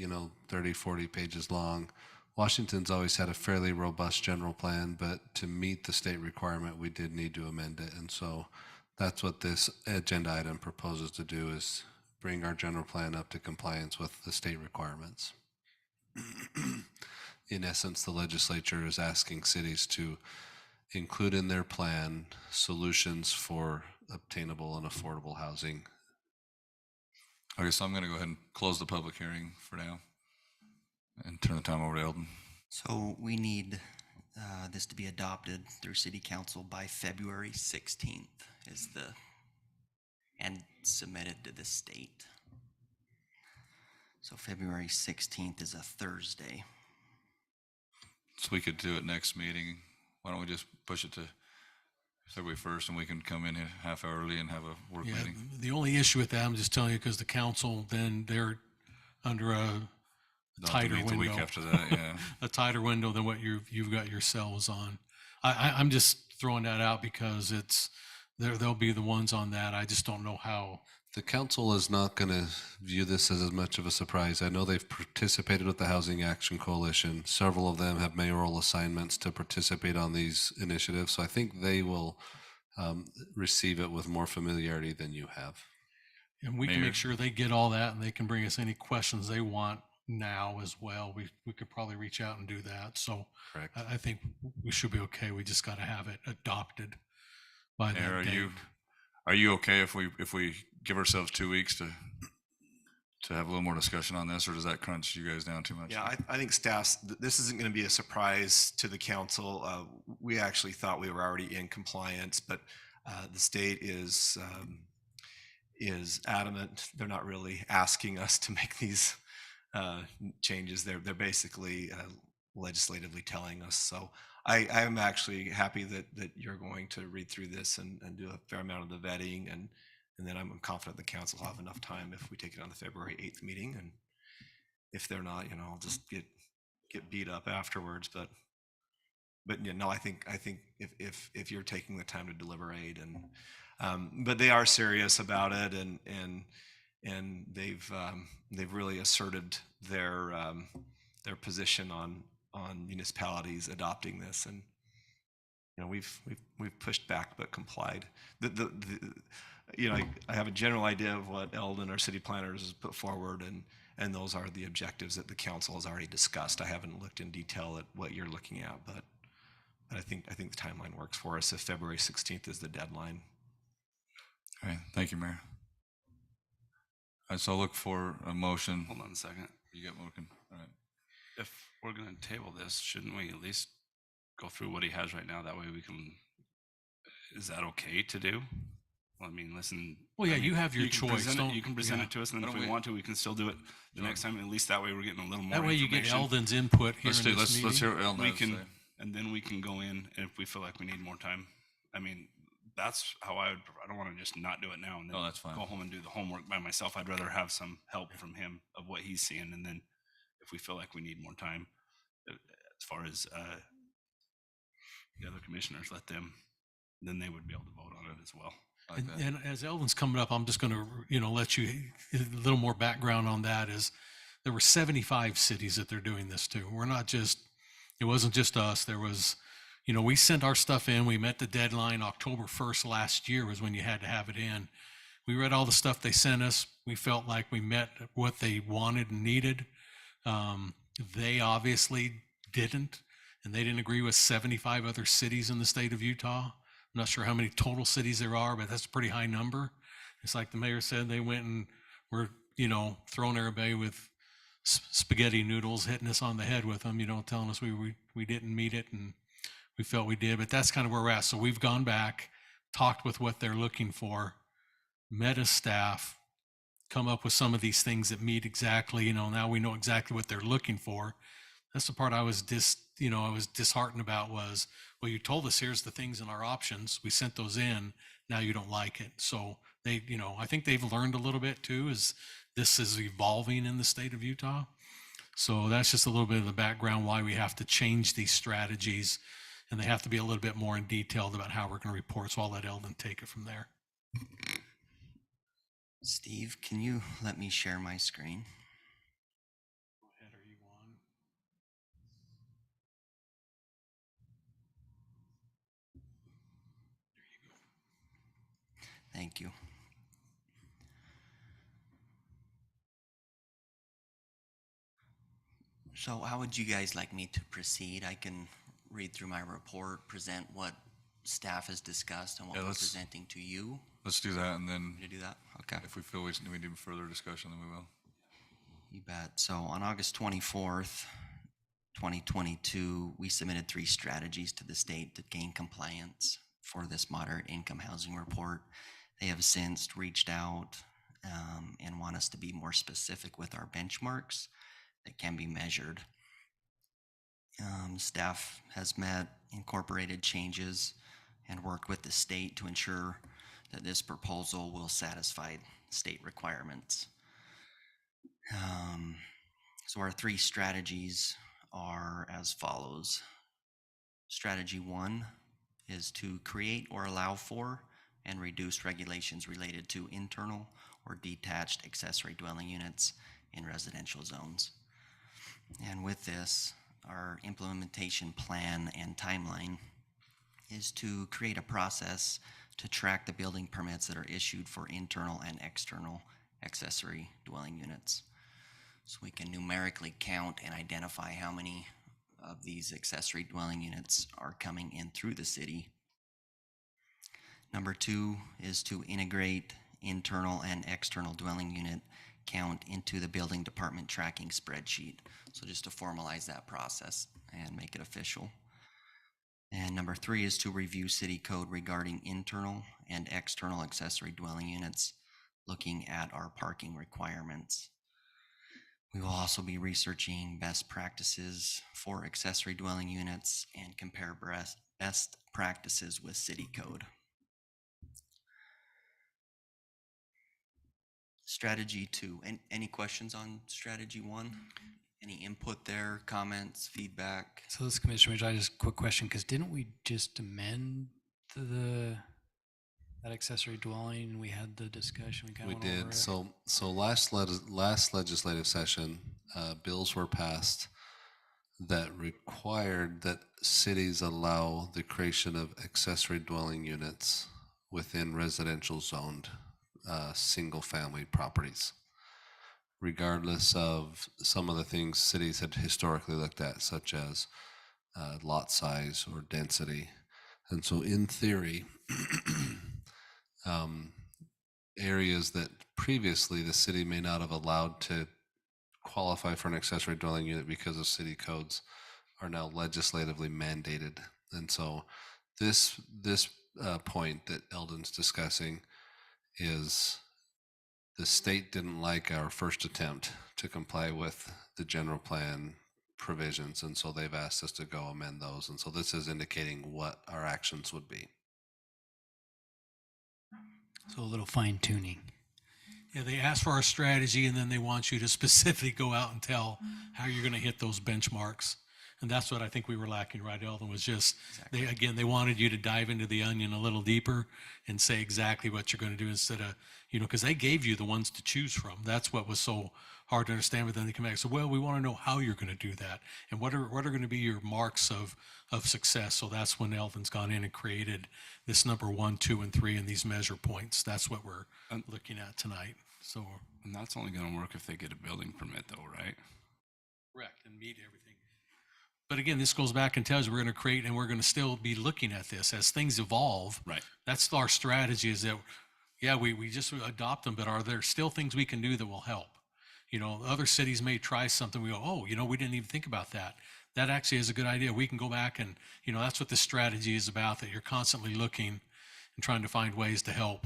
30, 40 pages long. Washington's always had a fairly robust general plan, but to meet the state requirement, we did need to amend it. And so that's what this agenda item proposes to do, is bring our general plan up to compliance with the state requirements. In essence, the legislature is asking cities to include in their plan solutions for obtainable and affordable housing. Okay, so I'm going to go ahead and close the public hearing for now and turn the time over to Eldon. So we need this to be adopted through City Council by February 16th and submitted to the state. So February 16th is a Thursday. So we could do it next meeting. Why don't we just push it to February 1st and we can come in a half hour early and have a work yeah, meeting? the only issue with that, I'm just telling you, because the council, then they're under a Not to tighter meet window. the week after that, yeah. A tighter window than what you've got yourselves on. I'm just throwing that out because they'll be the ones on that. I just don't know how The council is not going to view this as much of a surprise. I know they've participated with the Housing Action Coalition. Several of them have mayoral assignments to participate on these initiatives, so I think they will receive it with more familiarity than you have. And we can Mayor. make sure they get all that and they can bring us any questions they want now as well. We could probably reach out and do that. So Correct. I think we should be okay. We just got to have it adopted by Mayor, that date. are you okay if we give ourselves 2 weeks to have a little more discussion on this, or does that crunch you guys down too much? Yeah, I think this isn't going to be a surprise to the council. We actually thought we were already in compliance, but the state is adamant. They're not really asking us to make these changes. They're basically legislatively telling us. So I am actually happy that you're going to read through this and do a fair amount of the vetting, and then I'm confident the council will have enough time if we take it on the February 8th meeting. And if they're not, I'll just get beat up afterwards. But yeah, no, I think if you're taking the time to deliberate, and but they are serious about it, and they've really asserted their position on municipalities adopting this, and we've pushed back but complied. I have a general idea of what Eldon, our city planners, has put forward, and those are the objectives that the council has already discussed. I haven't looked in detail at what you're looking at, but I think the timeline works for us if February 16th is the deadline. All right, thank you, Mayor. All right, so I'll look for a motion. Hold on a second. You get Moken. All right. If we're going to table this, shouldn't we at least go through what he has right now? That way we can, is that okay to do? Well, I mean, listen. Well, yeah, I mean, you have your can choice. present it- You can present Yeah. it to us, and then Why if don't we we- want to, we can still do it the next time. At least that way we're getting a little more That way you get information. Eldon's input here Let's in do. this meeting. Let's hear what Eldon We has to can, say. and then we can go in, and if we feel like we need more time, I mean, that's how I would, I don't want to just not do it now and then No, that's fine. go home and do the homework by myself. I'd rather have some help from him of what he's seeing, and then if we feel like we need more time, as far as the other commissioners, let them, then they would be able to vote on it as well. I like that. And as Eldon's coming up, I'm just going to, let you a little more background on that. Is there were 75 cities that they're doing this to. We're not just, it wasn't just us. There was, we sent our stuff in. We met the deadline. October 1st last year was when you had to have it in. We read all the stuff they sent us. We felt like we met what they wanted and needed. They obviously didn't, and they didn't agree with 75 other cities in the state of Utah. I'm not sure how many total cities there are, but that's a pretty high number. It's like the mayor said, they went and were, throwing everybody with spaghetti noodles, hitting us on the head with them, telling us we didn't meet it, and we felt we did. But that's kind of where we're at. So we've gone back, talked with what they're looking for, met as staff, come up with some of these things that meet exactly, now we know exactly what they're looking for. That's the part I was disheartened about was, well, you told us here's the things in our options. We sent those in. Now you don't like it. So they, I think they've learned a little bit too, is this is evolving in the state of Utah. So that's just a little bit of the background why we have to change these strategies, and they have to be a little bit more in detailed about how we're going to report. So I'll let Eldon take it from there. Steve, can you let me share my screen? Go ahead, are you on? Thank you. So how would you guys like me to proceed? I can read through my report, present what staff has discussed and what Yeah, we're let's- presenting to you. Let's do that, and then To do that? Okay. if we feel we need further discussion, then we will. You bet. So on August 24th, 2022, we submitted 3 strategies to the state to gain compliance for this moderate income housing report. They have since reached out and want us to be more specific with our benchmarks that can be measured. Staff has met, incorporated changes, and worked with the state to ensure that this proposal will satisfy state requirements. So our 3 strategies are as follows. Strategy 1 is to create or allow for and reduce regulations related to internal or detached accessory dwelling units in residential zones. And with this, our implementation plan and timeline is to create a process to track the building permits that are issued for internal and external accessory dwelling units. So we can numerically count and identify how many of these accessory dwelling units are coming in through the city. Number 2 is to integrate internal and external dwelling unit count into the building department tracking spreadsheet. So just to formalize that process and make it official. And number 3 is to review city code regarding internal and external accessory dwelling units, looking at our parking requirements. We will also be researching best practices for accessory dwelling units and compare best practices with city code. Strategy 2. Any questions on strategy 1? Any input there, comments, feedback? So this Commissioner, I just quick question, because didn't we just amend that accessory dwelling? We had the discussion. We kind We of went over did. it. So last legislative session, bills were passed that required that cities allow the creation of accessory dwelling units within residential zoned single-family properties, regardless of some of the things cities had historically looked at, such as lot size or density. And so in theory, areas that previously the city may not have allowed to qualify for an accessory dwelling unit because of city codes are now legislatively mandated. And so this point that Eldon's discussing is the state didn't like our first attempt to comply with the general plan provisions, and so they've asked us to go amend those. And so this is indicating what our actions would be. So a little fine tuning. Yeah, they ask for our strategy, and then they want you to specifically go out and tell how you're going to hit those benchmarks. And that's what I think we were lacking, right, Eldon, was just, they wanted you to dive into the onion a little deeper and say exactly what you're going to do instead of, because they gave you the ones to choose from. That's what was so hard to understand. But then they come back and say, well, we want to know how you're going to do that. And what are going to be your marks of success? So that's when Eldon's gone in and created this number 1, 2, and 3 and these measure points. That's what we're looking at tonight. So, And that's only going to work if they get a building permit though, right? correct, and meet everything. But again, this goes back and tells you we're going to create, and we're going to still be looking at this as things evolve. Right. That's our strategy, is that, yeah, we just adopt them, but are there still things we can do that will help? Other cities may try something. We go, oh, we didn't even think about that. That actually is a good idea. We can go back and, that's what this strategy is about, that you're constantly looking and trying to find ways to help,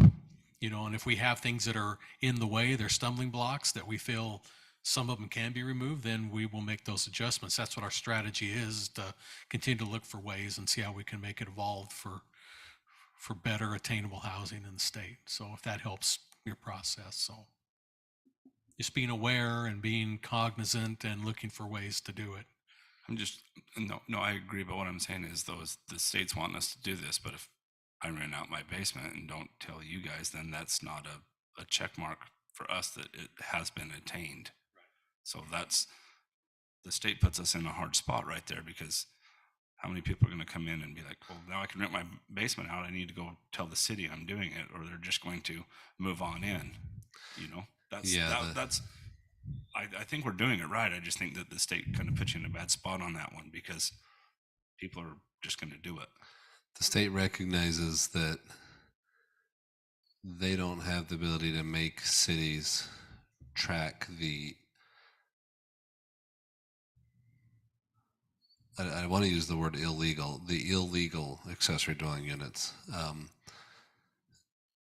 and if we have things that are in the way, they're stumbling blocks that we feel some of them can be removed, then we will make those adjustments. That's what our strategy is, to continue to look for ways and see how we can make it evolve for better attainable housing in the state. So if that helps your process, so just being aware and being cognizant and looking for ways to do it. No, I agree. But what I'm saying is, the state's wanting us to do this, but if I rent out my basement and don't tell you guys, then that's not a check mark for us that it has been attained. So the state puts us in a hard spot right there, because how many people are going to come in and be like, well, now I can rent my basement out. I need to go tell the city I'm doing it, or they're just going to move on in, I think we're doing it right. I just think that the state kind of puts you in a bad spot on that one, because people are just going to do it. The state recognizes that they don't have the ability to make cities track I want to use the word the illegal accessory dwelling units,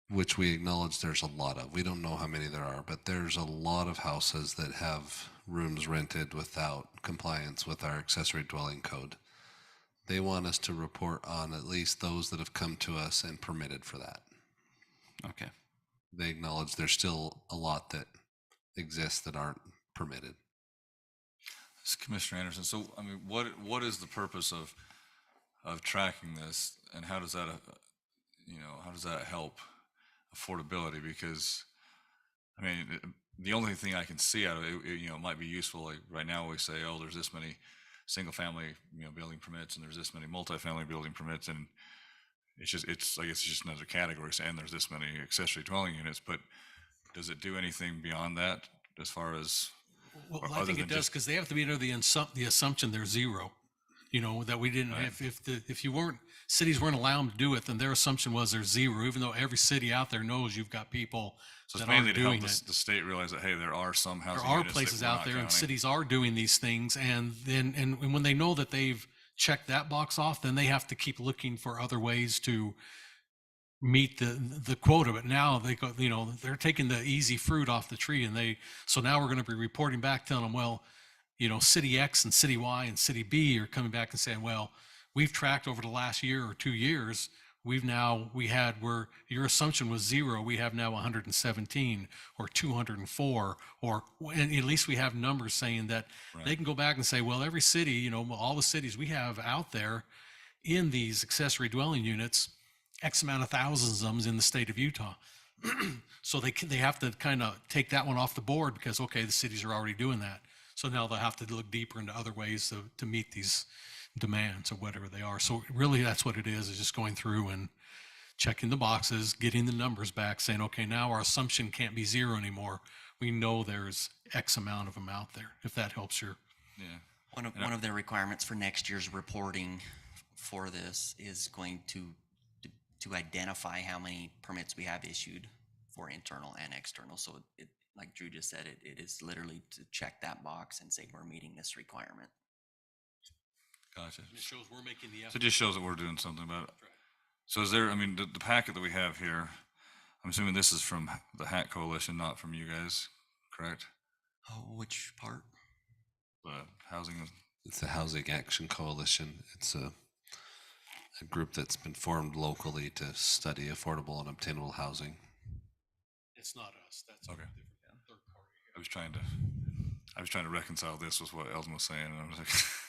which we acknowledge there's a lot of. We don't know how many there are, but there's a lot of houses that have rooms rented without compliance with our accessory dwelling code. They want us to report on at least those that have come to us and permitted for that. Okay. They acknowledge there's still a lot that exists that aren't permitted. Commissioner Anderson, so I mean, what is the purpose of tracking this, and how does that how does that help affordability? Because, I mean, the only thing I can see out of it, it might be useful. Like right now we say, oh, there's this many single family, building permits and there's this many multifamily building permits. And it's like, it's just another category saying there's this many accessory dwelling units, but does it do anything beyond that as far as, Well, or I other think it than does just- because they have to be under the assumption they're zero. That we didn't, Right. if you weren't, cities weren't allowing to do it, then their assumption was they're zero, even though every city out there knows you've got people So it's that aren't mainly to help doing it. the state realize that, hey, there are some There housing are units that places we're out not there and counting. cities are doing these things. And then, and when they know that they've checked that box off, then they have to keep looking for other ways to meet the quota. But now they go, they're taking the easy fruit off the tree, and so now we're going to be reporting back telling them, well, city X and city Y and city B are coming back and saying, well, we've tracked over the last year or 2 years, where your assumption was zero, we have now 117 or 204, and at least we have numbers saying that they can go back and say, well, every city, all the cities we have out there in these accessory dwelling units, X amount of thousands of them in the state of Utah. So they have to kind of take that one off the board because, okay, the cities are already doing that. So now they'll have to look deeper into other ways to meet these demands or whatever they are. So really that's what it is just going through and checking the boxes, getting the numbers back, saying, okay, now our assumption can't be zero anymore. We know there's X amount of them out there, if that helps your. Yeah. One of the requirements for next year's reporting for this is going to identify how many permits we have issued for internal and external. So it, like Drew just said, it is literally to check that box and say we're meeting this requirement. Gotcha. It shows we're making the So effort. it just shows that we're doing something about it. So is there, I mean, the packet that we have here, I'm assuming this is from the Hack Coalition, not from you guys, correct? Oh, which part? The housing, It's the Housing Action Coalition. It's a group that's been formed locally to study affordable and obtainable housing. It's not us. That's Okay. a different third party. I was trying to reconcile this with what Eldon was saying, and I was like,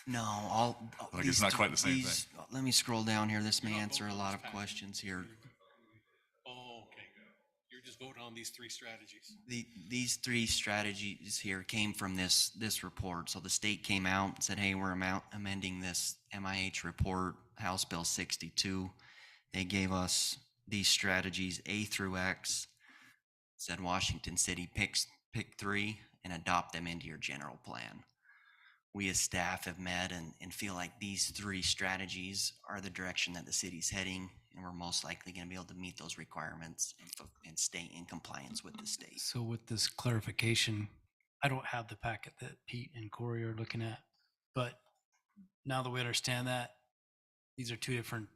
No, Like, it's not quite the same thing. Let me scroll down here. This may You're not answer a voting on lot this of packet. questions here. Oh, okay. You're just voting on these three strategies. These three strategies here came from this report. So the state came out and said, hey, we're amending this MIH report, House Bill 62. They gave us these strategies A through X, said Washington City pick three and adopt them into your general plan. We as staff have met and feel like these three strategies are the direction that the city's heading, and we're most likely going to be able to meet those requirements and stay in compliance with the state. So with this clarification, I don't have the packet that Pete and Corey are looking at, but now that we understand that, these are two different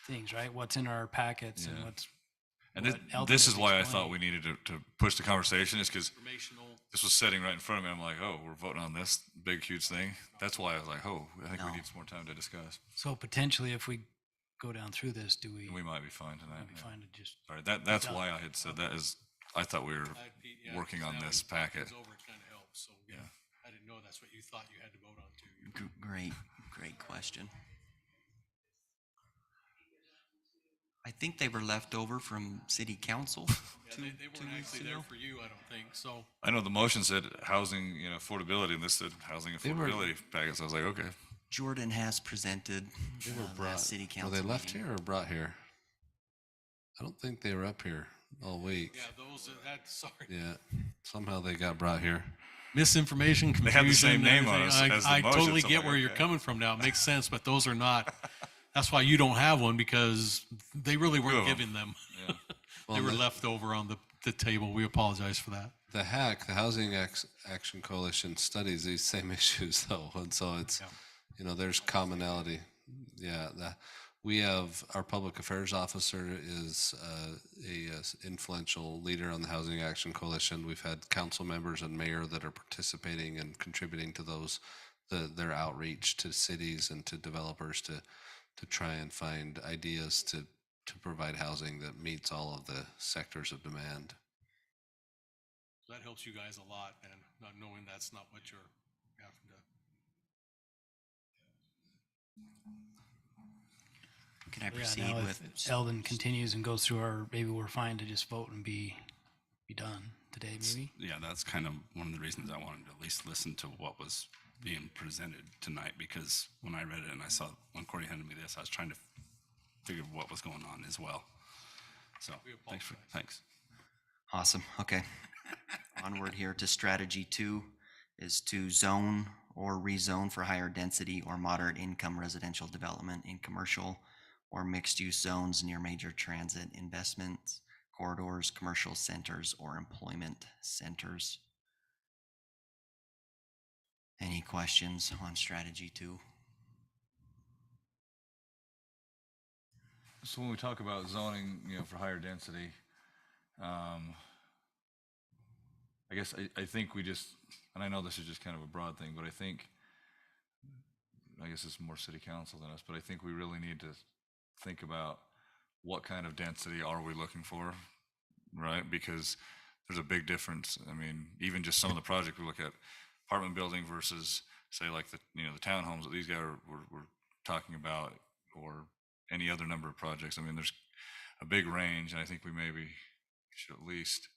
things, right? What's in our packets and Yeah. what's and what Eldon this is is why I explaining. thought we needed to push the conversation, is because Informational. this was sitting right in front of me. I'm like, oh, we're voting on this big, huge thing. That's why I was like, oh, I think we No. need some more time to discuss. So potentially, if we go down through this, do we? And we might be fine tonight. might be yeah. fine to just. Sorry, that's done. why I had said that, is I thought we were working on this packet. Over, it kind of helps. So Yeah. I didn't know that's what you thought you had to vote on too. Great question. I think they were left over from city council. Yeah, they two weren't weeks actually there ago. for you, I don't think. So I know the motion said housing, affordability, and this said housing They were- affordability packets. I was like, okay. Jordan has presented They were last brought, city were council. they left meeting. here or brought here? I don't think they were up here all week. yeah, sorry. Yeah, somehow they got brought here. Misinformation, They confusion. had the same name on everything. us as the I motion, totally so I'm get like, where you're okay. coming from now. It makes sense, but those are not. That's why you don't have one, because they really weren't of 'em. giving them. Yeah. They Well, were the- left over on the table. We apologize for that. The HAC, the Housing Action Coalition, studies these same issues though, and so it's, there's commonality. Yeah, we have, our public affairs officer is a influential leader on the Housing Action Coalition. We've had council members and mayor that are participating and contributing to their outreach to cities and to developers to try and find ideas to provide housing that meets all of the sectors of demand. That helps you guys a lot, and not knowing that's not what you're having to. Can I Yeah, proceed now with? if Eldon continues and goes through our, maybe we're fine to just vote and be done today, maybe? Yeah, that's kind of one of the reasons I wanted to at least listen to what was being presented tonight, because when I read it and I saw, when Corey handed me this, I was trying to figure what was going on as well. So, thanks. Awesome. Okay. Onward here to strategy 2 is to zone or rezone for higher density or moderate income residential development in commercial or mixed use zones near major transit investments, corridors, commercial centers, or employment centers. Any questions on strategy 2? So when we talk about zoning, for higher density, I guess I think we just, and I know this is just kind of a broad thing, but I guess it's more city council than us, but I think we really need to think about what kind of density are we looking for, right? Because there's a big difference. I mean, even just some of the projects we look at, apartment building versus say like the townhomes that these guys were talking about, or any other number of projects. I mean, there's a big range, and I think we maybe should at least,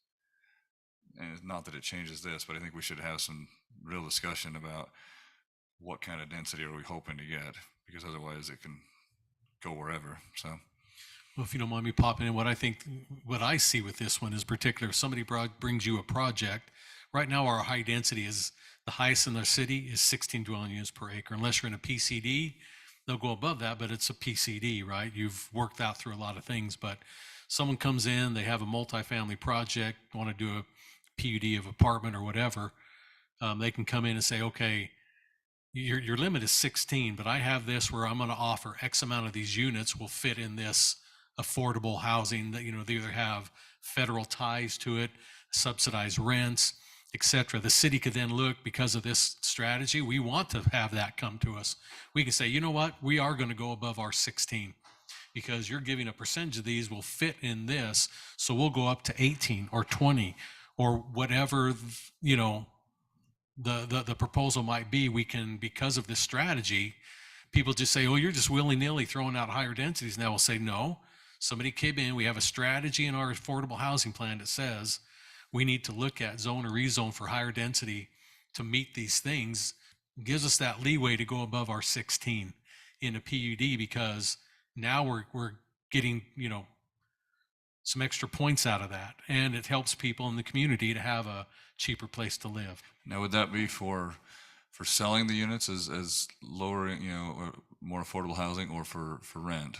and it's not that it changes this, but I think we should have some real discussion about what kind of density are we hoping to get, because otherwise it can go wherever. So, Well, if you don't mind me popping in, what I see with this one is particular. If somebody brings you a project, right now our high density is the highest in the city is 16 dwelling units per acre. Unless you're in a PCD, they'll go above that, but it's a PCD, right? You've worked that through a lot of things, but someone comes in, they have a multifamily project, want to do a PUD of apartment or whatever, they can come in and say, okay, your limit is 16, but I have this where I'm going to offer X amount of these units will fit in this affordable housing that, they either have federal ties to it, subsidized rents, etc. The city could then look, because of this strategy, we want to have that come to us. We can say, you know what, we are going to go above our 16 because you're giving a percentage of these will fit in this. So we'll go up to 18 or 20 or whatever, the proposal might be. We can, because of this strategy, people just say, oh, you're just willy-nilly throwing out higher densities. Now we'll say, no, somebody came in, we have a strategy in our affordable housing plan that says we need to look at zone or rezone for higher density to meet these things. It gives us that leeway to go above our 16 in a PUD, because now we're getting, some extra points out of that, and it helps people in the community to have a cheaper place to live. now would that be for selling the units as lower, more affordable housing, or for rent?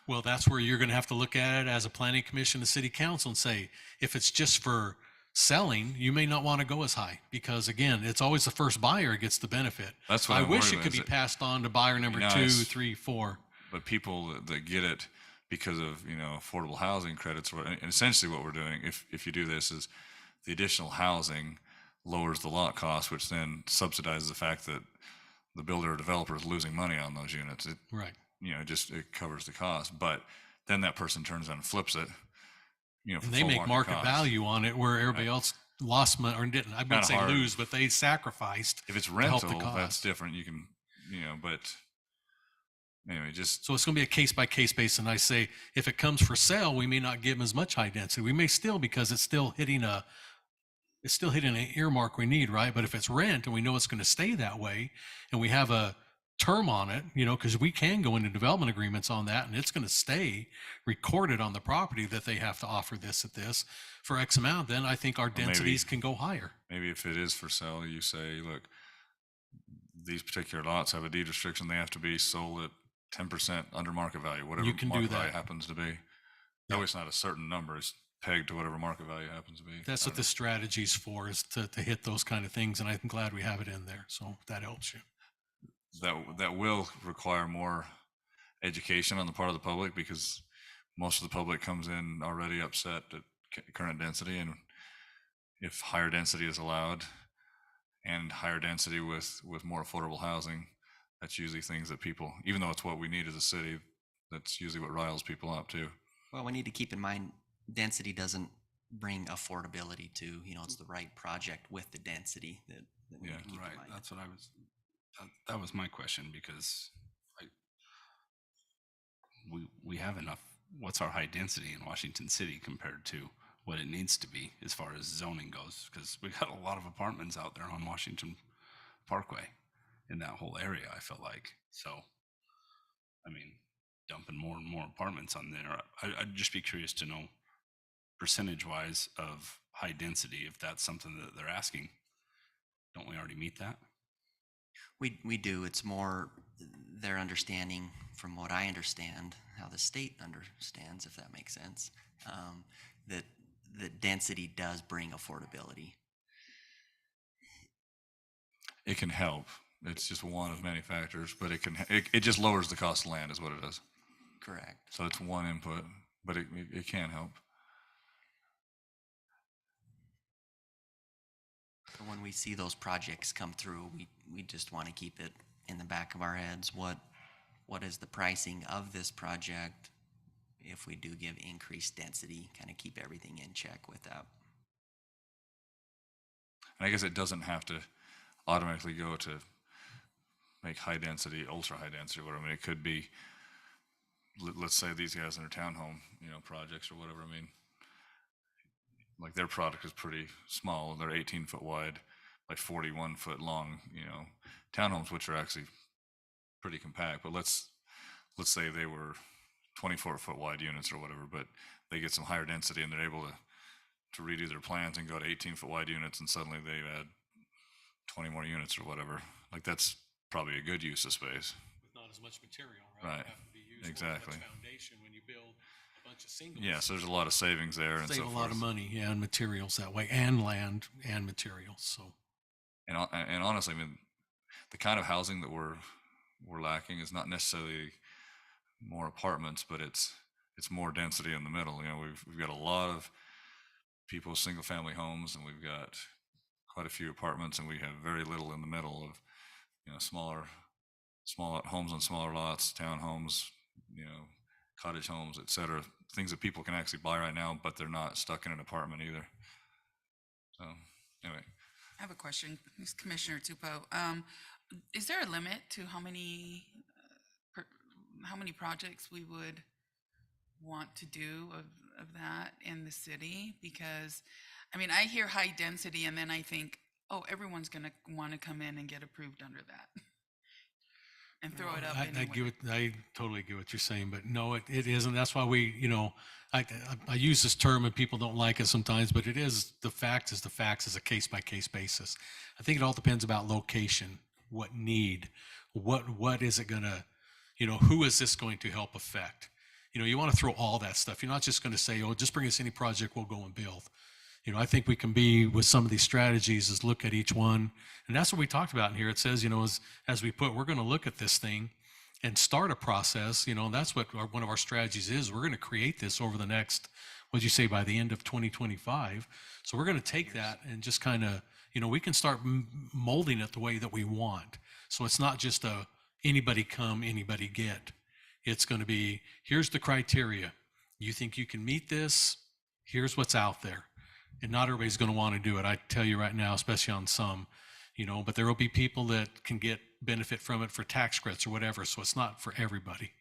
Well, that's where you're going to have to look at it as a planning commission, the city council, and say, if it's just for selling, you may not want to go as high, because again, it's always the first buyer gets the benefit. That's what I I'm wish worried it about, could is be it- passed on to buyer number Be 2, nice. 3, 4. But people that get it because of affordable housing credits, and essentially what we're doing, if you do this, is the additional housing lowers the lot cost, which then subsidizes the fact that the builder or developer is losing money on those units. It Right. it covers the cost, but then that person turns around and flips it. For And they full make market cost. value on it where everybody else lost money or didn't. I Kinda wouldn't say hard. lose, but they sacrificed. If it's to help the rental, that's cost. different. You can, but anyway, just So it's going to be a case by case basis. And I say, if it comes for sale, we may not give them as much high density. We may still, because it's still hitting an earmark we need, right? But if it's rent and we know it's going to stay that way, and we have a term on it, because we can go into development agreements on that, and it's going to stay recorded on the property that they have to offer this at this for X amount, then I think our maybe- densities can go higher. maybe if it is for sale, you say, look, these particular lots have a deed restriction. They have to be sold at 10% under market value, whatever You can do market value that. happens to be. That way it's not a certain number. It's pegged to whatever market value happens to be. That's I what don't the strategy's for, is to hit those kind of things. And I'm glad we have it in there. So that helps you. know. That will require more education on the part of the public, because most of the public comes in already upset at current density, and if higher density is allowed and higher density with more affordable housing, that's usually things that people, even though it's what we need as a city, that's usually what riles people up too. Well, we need to keep in mind, density doesn't bring affordability to, it's the right project with the density that we need to keep in Right. mind. That's what that was my question, because we have enough. What's our high density in Washington City compared to what it needs to be as far as zoning goes? Because we got a lot of apartments out there on Washington Parkway in that whole area, I feel like. So, I mean, dumping more and more apartments on there. I'd just be curious to know percentage wise of high density, if that's something that they're asking. Don't we already meet that? We do. It's more their understanding, from what I understand, how the state understands, if that makes sense, that density does bring affordability. It can help. It's just one of many factors, but it just lowers the cost of land is what it does. Correct. So it's one input, but it can help. So when we see those projects come through, we just want to keep it in the back of our heads. What is the pricing of this project if we do give increased density, kind of keep everything in check with that. And I guess it doesn't have to automatically go to make high density, ultra high density, or whatever. I mean, it could be, let's say these guys in their townhome, projects or whatever. I mean, like their product is pretty small. They're 18-foot wide by 41-foot long, townhomes, which are actually pretty compact. But let's say they were 24-foot wide units or whatever, but they get some higher density and they're able to redo their plans and go to 18-foot wide units, and suddenly they add 20 more units or whatever. Like that's probably a good use of space. With not as much material, right? Right. Have to be used Exactly. for much foundation when you build a bunch of singles. Yeah, so there's a lot of savings there and Save so a forth. lot of money, yeah, and materials that way, and land and materials. So, And honestly, I mean, the kind of housing that we're lacking is not necessarily more apartments, but it's more density in the middle. We've got a lot of people with single family homes, and we've got quite a few apartments, and we have very little in the middle of smaller homes on smaller lots, townhomes, cottage homes, etc. Things that people can actually buy right now, but they're not stuck in an apartment either. So anyway. I have a question, This is Commissioner Tupou. Is there a limit to how many projects we would want to do of that in the city? Because, I mean, I hear high density and then I think, oh, everyone's going to want to come in and get approved under that and throw it up anyway. I totally get what you're saying, but no, it isn't. That's why I use this term and people don't like it sometimes, but it is, the facts is a case by case basis. I think it all depends about location, what need, what is it gonna, who is this going to help affect? You want to throw all that stuff. You're not just going to say, oh, just bring us any project, we'll go and build. I think we can be, with some of these strategies, is look at each one. And that's what we talked about in here. It says, as we put, we're going to look at this thing and start a process, and that's what one of our strategies is. We're going to create this over the next, what'd you say, by the end of 2025. So we're going to take that and just kind of, we can start molding it the way that we want. So it's not just anybody come, anybody get. It's going to be, here's the criteria. You think you can meet this? Here's what's out there. And not everybody's going to want to do it. I tell you right now, especially on some, but there will be people that can get benefit from it for tax credits or whatever. So it's not for everybody.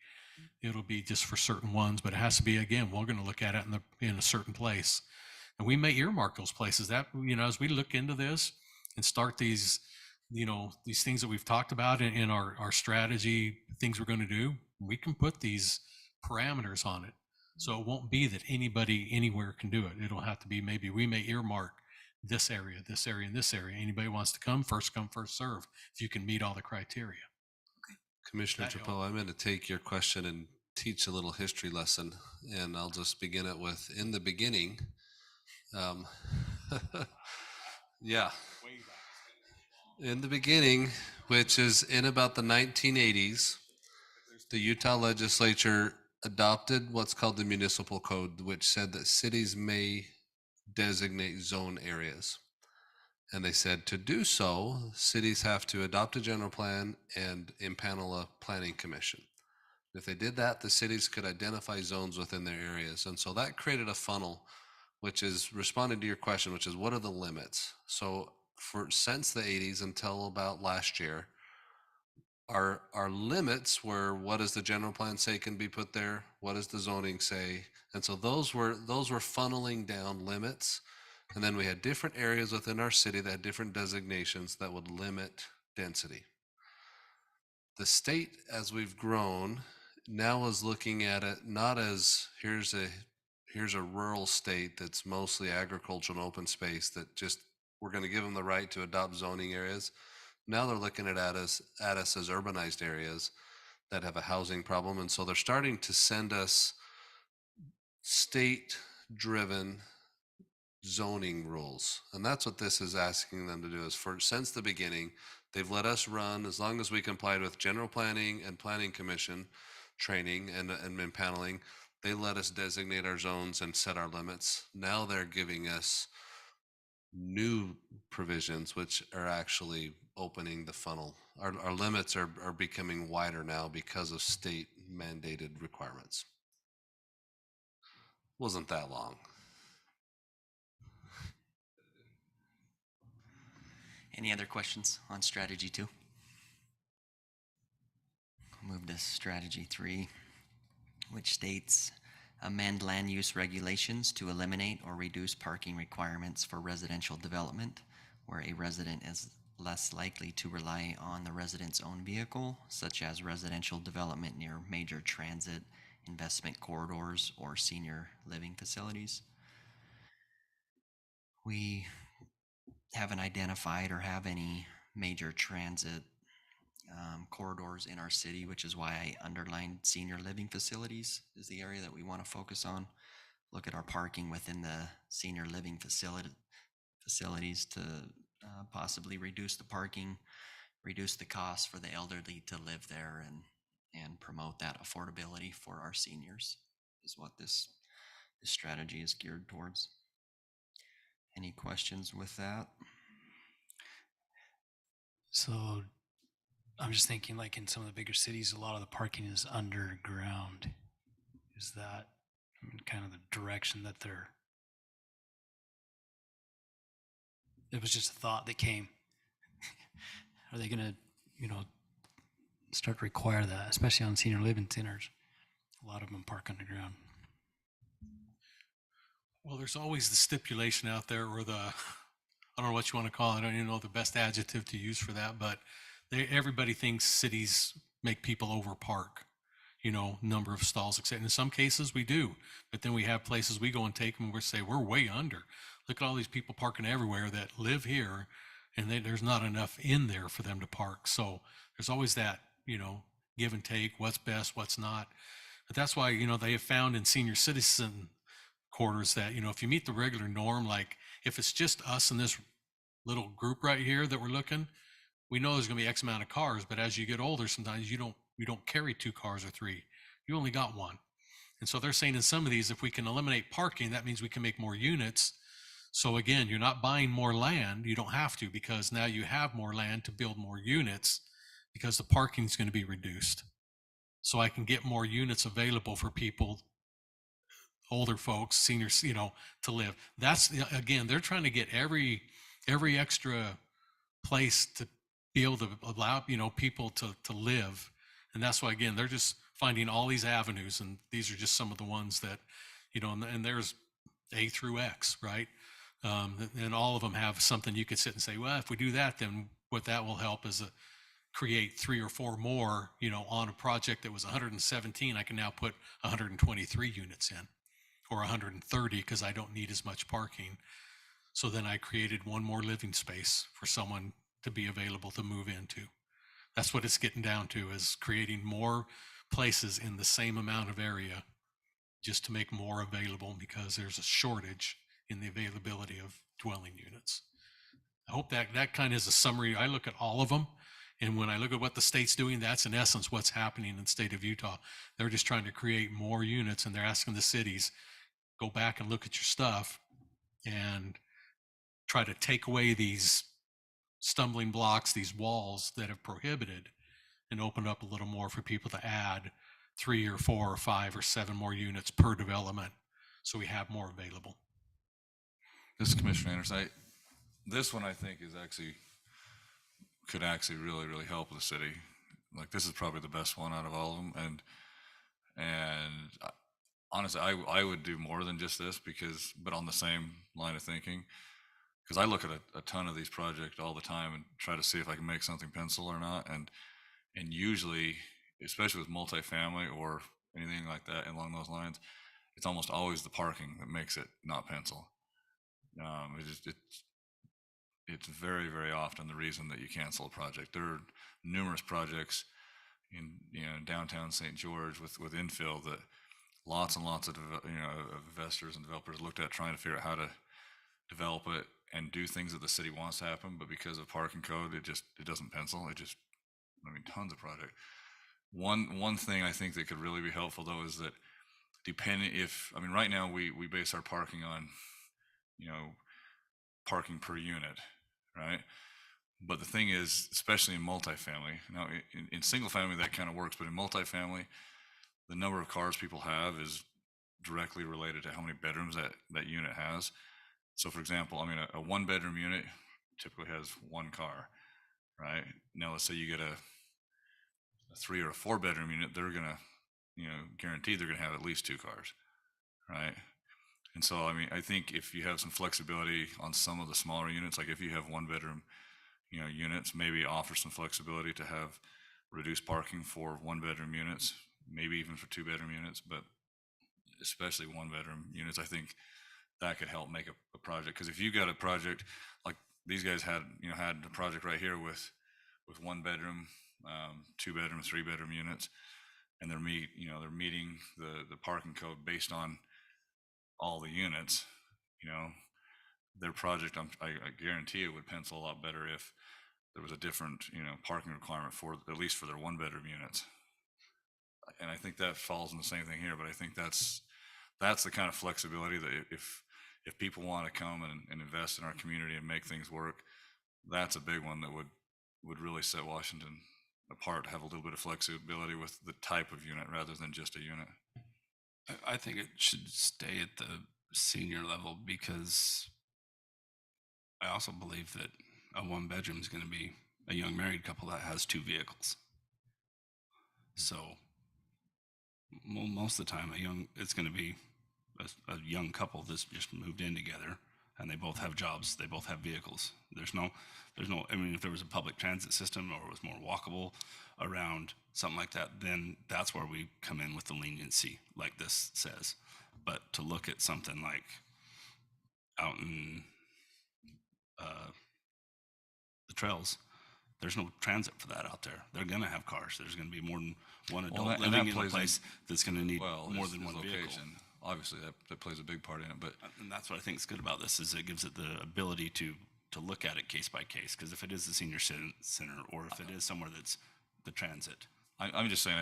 It'll be just for certain ones, but it has to be, again, we're going to look at it in a certain place. And we may earmark those places that, as we look into this and start these, these things that we've talked about in our strategy, things we're going to do, we can put these parameters on it. So it won't be that anybody anywhere can do it. It'll have to be, maybe we may earmark this area, and this area. Anybody wants to come, first serve, if you can meet all the criteria. Commissioner That Tupou, I'm going to take your question and teach a little history lesson, and I'll just begin it with, in the beginning, yeah. In the beginning, which is in about the 1980s, the Utah legislature adopted what's called the municipal code, which said that cities may designate zone areas. And they said to do so, cities have to adopt a general plan and impanel a planning commission. If they did that, the cities could identify zones within their areas. And so that created a funnel, which is responding to your question, which is what are the limits? So since the 80s until about last year, Our limits were, what does the general plan say can be put there? What does the zoning say? And so those were funneling down limits. And then we had different areas within our city that had different designations that would limit density. The state, as we've grown, now is looking at it not as here's a rural state that's mostly agricultural and open space that just we're going to give them the right to adopt zoning areas. Now they're looking at us as urbanized areas that have a housing problem, and so they're starting to send us state-driven zoning rules, and that's what this is asking them to do. Is since the beginning, they've let us run as long as we complied with general planning and planning commission training and paneling. They let us designate our zones and set our limits. Now they're giving us new provisions, which are actually opening the funnel. Our limits are becoming wider now because of state mandated requirements. Wasn't that long. Any other questions on strategy 2? I'll move to strategy 3, which states amend land use regulations to eliminate or reduce parking requirements for residential development where a resident is less likely to rely on the resident's own vehicle, such as residential development near major transit, investment corridors, or senior living facilities. We haven't identified or have any major transit corridors in our city, which is why I underlined senior living facilities is the area that we want to focus on. Look at our parking within the senior living facilities to possibly reduce the parking, reduce the cost for the elderly to live there, and promote that affordability for our seniors is what this strategy is geared towards. Any questions with that? So I'm just thinking, like in some of the bigger cities, a lot of the parking is underground. Is that kind of the direction that they're... It was just a thought that came. Are they going to, start to require that, especially on senior living centers? A lot of them park underground. Well, there's always the stipulation out there, or I don't know what you want to call it. I don't even know the best adjective to use for that, but everybody thinks cities make people overpark, number of stalls, etc. In some cases we do, but then we have places we go and take them and we say we're way under. Look at all these people parking everywhere that live here, and there's not enough in there for them to park. So there's always that, give and take, what's best, what's not. But that's why, they have found in senior citizen quarters that, if you meet the regular norm, like if it's just us in this little group right here that we're looking, we know there's going to be X amount of cars, but as you get older, sometimes you don't carry 2 cars or 3. You only got 1. And so they're saying in some of these, if we can eliminate parking, that means we can make more units. So again, you're not buying more land. You don't have to, because now you have more land to build more units because the parking is going to be reduced. So I can get more units available for people, older folks, seniors, to live. That's, again, they're trying to get every extra place to be able to allow, people to live. And that's why, again, they're just finding all these avenues. And these are just some of the ones that, and there's A through X, right? And all of them have something you could sit and say, well, if we do that, then what that will help is create 3 or 4 more, on a project that was 117, I can now put 123 units in, or 130, because I don't need as much parking. So then I created 1 more living space for someone to be available to move into. That's what it's getting down to, is creating more places in the same amount of area just to make more available, because there's a shortage in the availability of dwelling units. I hope that kind of is a summary. I look at all of them, and when I look at what the state's doing, that's in essence what's happening in the state of Utah. They're just trying to create more units, and they're asking the cities, go back and look at your stuff and try to take away these stumbling blocks, these walls that have prohibited, and open up a little more for people to add 3 or 4 or 5 or 7 more units per development, so we have more available. This is Commissioner Anderson. This one I think could actually really, really help the city. like this is probably the best one out of all of them. Honestly, I would do more than just this but on the same line of thinking, because I look at a ton of these projects all the time and try to see if I can make something pencil or not. And usually, especially with multifamily or anything like that along those lines, it's almost always the parking that makes it not pencil. It's very, very often the reason that you cancel a project. There are numerous projects in downtown St. George with infill that lots and lots of of investors and developers looked at trying to figure out how to develop it and do things that the city wants to happen, but because of parking code, it doesn't pencil. Tons of projects. One thing I think that could really be helpful though is that right now we base our parking on parking per unit, right? But the thing is, especially in multifamily, now in single family that kind of works, but in multifamily, the number of cars people have is directly related to how many bedrooms that unit has. So for example, a 1-bedroom unit typically has 1 car, right? Now let's say you get a 3 or a 4-bedroom unit, they're gonna, guaranteed they're gonna have at least 2 cars, right? And so, I think if you have some flexibility on some of the smaller units, like if you have 1-bedroom, units, maybe offer some flexibility to have reduced parking for 1-bedroom units, maybe even for 2-bedroom units, but especially 1-bedroom units. I think that could help make a project. Because if you got a project like these guys had a project right here with 1-bedroom, 2-bedroom, 3-bedroom units, and they're meeting the parking code based on all the units, their project, I guarantee it would pencil a lot better if there was a different, parking requirement for at least for their 1-bedroom units. And I think that falls in the same thing here, but I think that's the kind of flexibility that if people want to come and invest in our community and make things work, that's a big one that would really set Washington apart, have a little bit of flexibility with the type of unit rather than just a unit. I think it should stay at the senior level because I also believe that a 1-bedroom is going to be a young married couple that has 2 vehicles. So most of the time, it's going to be a young couple that's just moved in together, and they both have jobs, they both have vehicles. There's no. If there was a public transit system or it was more walkable around something like that, then that's where we come in with the leniency, like this says. But to look at something like out in the trails, there's no transit for that out there. They're going to have cars. There's going to be more than one adult living in a place that's going to need more than one vehicle. Obviously, that plays a big part in it. But and that's what I think is good about this is it gives it the ability to look at it case by case. Because if it is the senior center or if it is somewhere that's the transit. I'm just saying,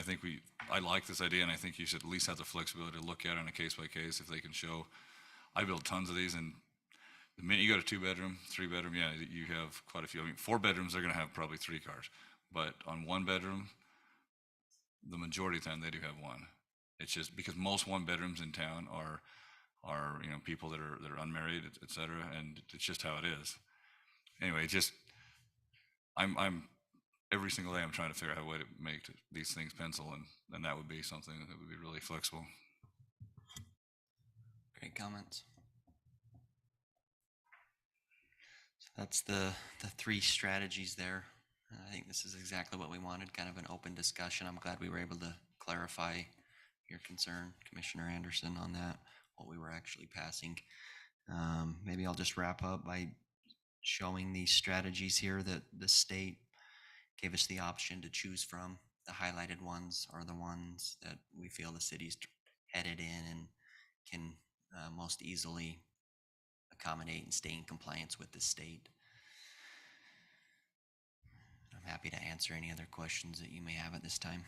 I like this idea, and I think you should at least have the flexibility to look at it on a case by case if they can show. I build tons of these, and the minute you go to 2-bedroom, 3-bedroom, yeah, you have quite a few. 4 bedrooms, they're going to have probably 3 cars, but on 1-bedroom, the majority of the time they do have 1. It's just because most 1-bedrooms in town are people that are unmarried, et cetera, and it's just how it is. Anyway, I'm every single day I'm trying to figure out a way to make these things pencil, and that would be something that would be really flexible. Great comments. So that's the 3 strategies there. I think this is exactly what we wanted, kind of an open discussion. I'm glad we were able to clarify your concern, Commissioner Anderson, on that, what we were actually passing. Maybe I'll just wrap up by showing these strategies here that the state gave us the option to choose from. The highlighted ones are the ones that we feel the city's headed in and can most easily accommodate and stay in compliance with the state. I'm happy to answer any other questions that you may have at this time.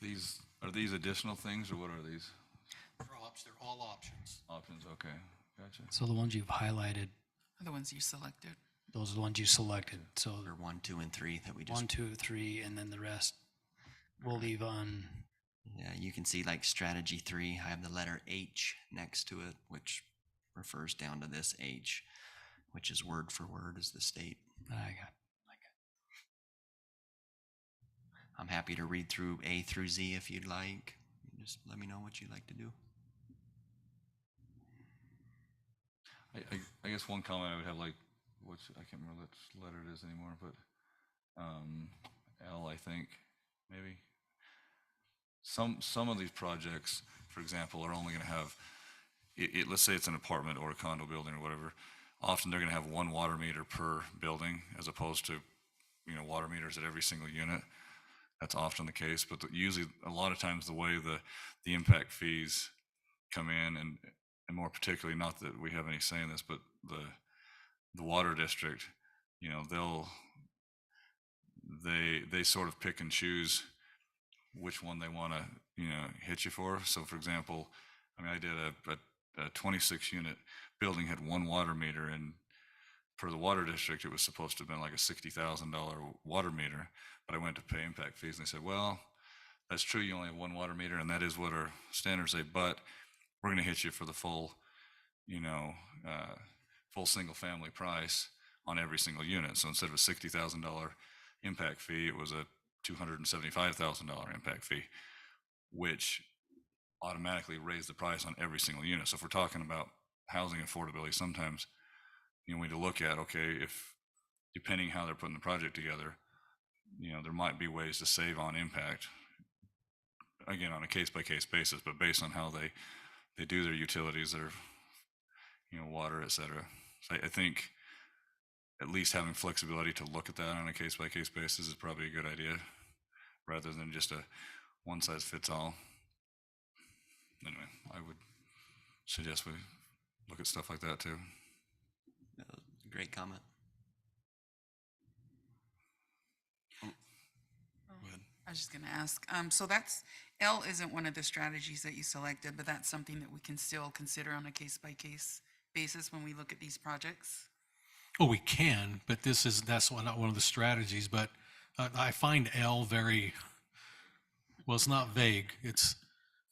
Are these additional things or what are these? They're all options. Options, okay, gotcha. So the ones you've highlighted, Are the ones you selected? those are the ones you selected. So Or 1, 2, and 3 that we just 1, 2, 3, and then the rest we'll leave on. Yeah, you can see like strategy 3, I have the letter H next to it, which refers down to this H, which is word for word as the state. I'm happy to read through A through Z if you'd like. Just let me know what you'd like to do. I guess one comment I would have, like, I can't remember which letter it is anymore, but L, I think, maybe. Some of these projects, for example, are only going to have, let's say it's an apartment or a condo building or whatever, often they're going to have one water meter per building as opposed to, water meters at every single unit. That's often the case, but usually a lot of times the way the impact fees come in, and more particularly, not that we have any say in this, but the water district, they sort of pick and choose which one they want to hit you for. So for example, I did a 26 unit building, had one water meter, and for the water district it was supposed to have been like a $60,000 water meter, but I went to pay impact fees and they said, well, that's true, you only have one water meter and that is what our standards say, but we're going to hit you for the full full single family price on every single unit. So instead of a $60,000 impact fee, it was a $275,000 impact fee, which automatically raised the price on every single unit. So if we're talking about housing affordability, sometimes we need to look at, okay, if depending how they're putting the project together, there might be ways to save on impact, again, on a case-by-case basis, but based on how they do their utilities, their water, et cetera. So I think at least having flexibility to look at that on a case-by-case basis is probably a good idea, rather than just a one-size-fits-all. Anyway, I would suggest we look at stuff like that too. Great comment. I was just going to ask, so that's, L isn't one of the strategies that you selected, but that's something that we can still consider on a case-by-case basis when we look at these projects? Oh, we can, but that's not one of the strategies, but I find L very, well, it's not vague. It's,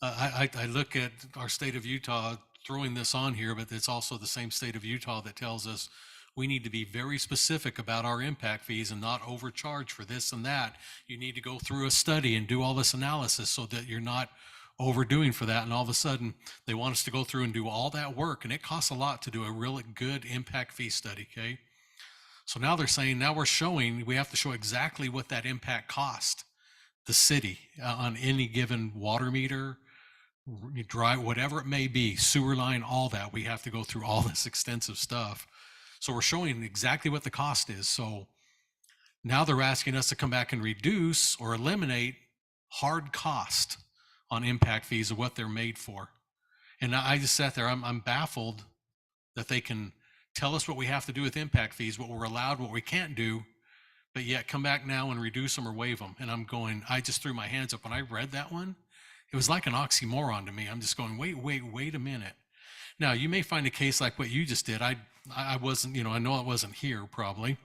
I look at our state of Utah throwing this on here, but it's also the same state of Utah that tells us we need to be very specific about our impact fees and not overcharge for this and that. You need to go through a study and do all this analysis so that you're not overdoing for that. And all of a sudden they want us to go through and do all that work. And it costs a lot to do a really good impact fee study. Okay. So now they're saying, now we have to show exactly what that impact cost the city on any given water meter, dry, whatever it may be, sewer line, all that. We have to go through all this extensive stuff. So we're showing exactly what the cost is. So now they're asking us to come back and reduce or eliminate hard cost on impact fees of what they're made for. And I just sat there, I'm baffled that they can tell us what we have to do with impact fees, what we're allowed, what we can't do, but yet come back now and reduce them or waive them. And I just threw my hands up when I read that one. It was like an oxymoron to me. I'm just going, wait a minute. Now, you may find a case like what you just did. I wasn't, I know I wasn't here probably.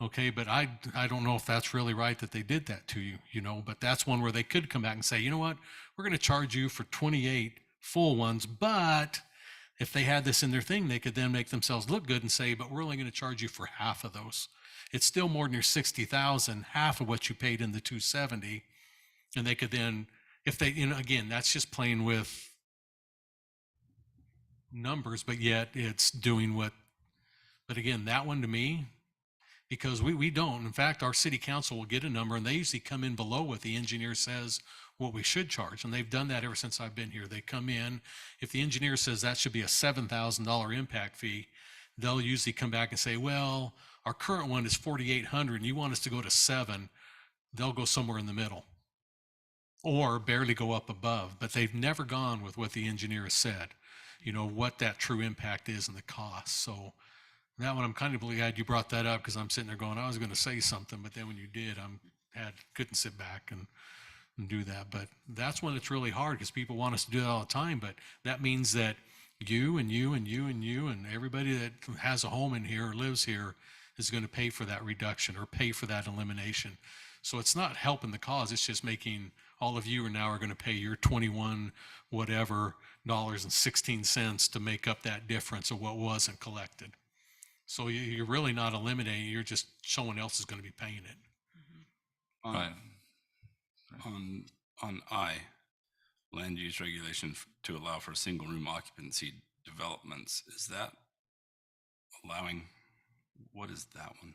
Okay, but I don't know if that's really right that they did that to you, but that's one where they could come back and say, you know what, we're going to charge you for 28 full ones, but if they had this in their thing, they could then make themselves look good and say, but we're only going to charge you for half of those. It's still more than your 60,000, half of what you paid in the 270. And they could then, if they, again, that's just playing with numbers, but yet it's doing but again, that one to me, because we don't, in fact, our city council will get a number and they usually come in below what the engineer says what we should charge. And they've done that ever since I've been here. They come in, if the engineer says that should be a $7,000 impact fee, they'll usually come back and say, well, our current one is 4,800 and you want us to go to 7, they'll go somewhere in the middle or barely go up above, but they've never gone with what the engineer has said, what that true impact is and the cost. So that one, I'm kind of glad you brought that up because I'm sitting there going, I was going to say something, but then when you did, couldn't sit back. And and do that. But that's when it's really hard because people want us to do that all the time. But that means that you and you and you and you and everybody that has a home in here or lives here is going to pay for that reduction or pay for that elimination. So it's not helping the cause. It's just making all of you are now going to pay your 21 whatever dollars and 16 cents to make up that difference of what wasn't collected. So you're really not eliminating, you're just someone else is going to be paying it. On, Right. on I, land use regulation to allow for single room occupancy developments, is that allowing, what is that one?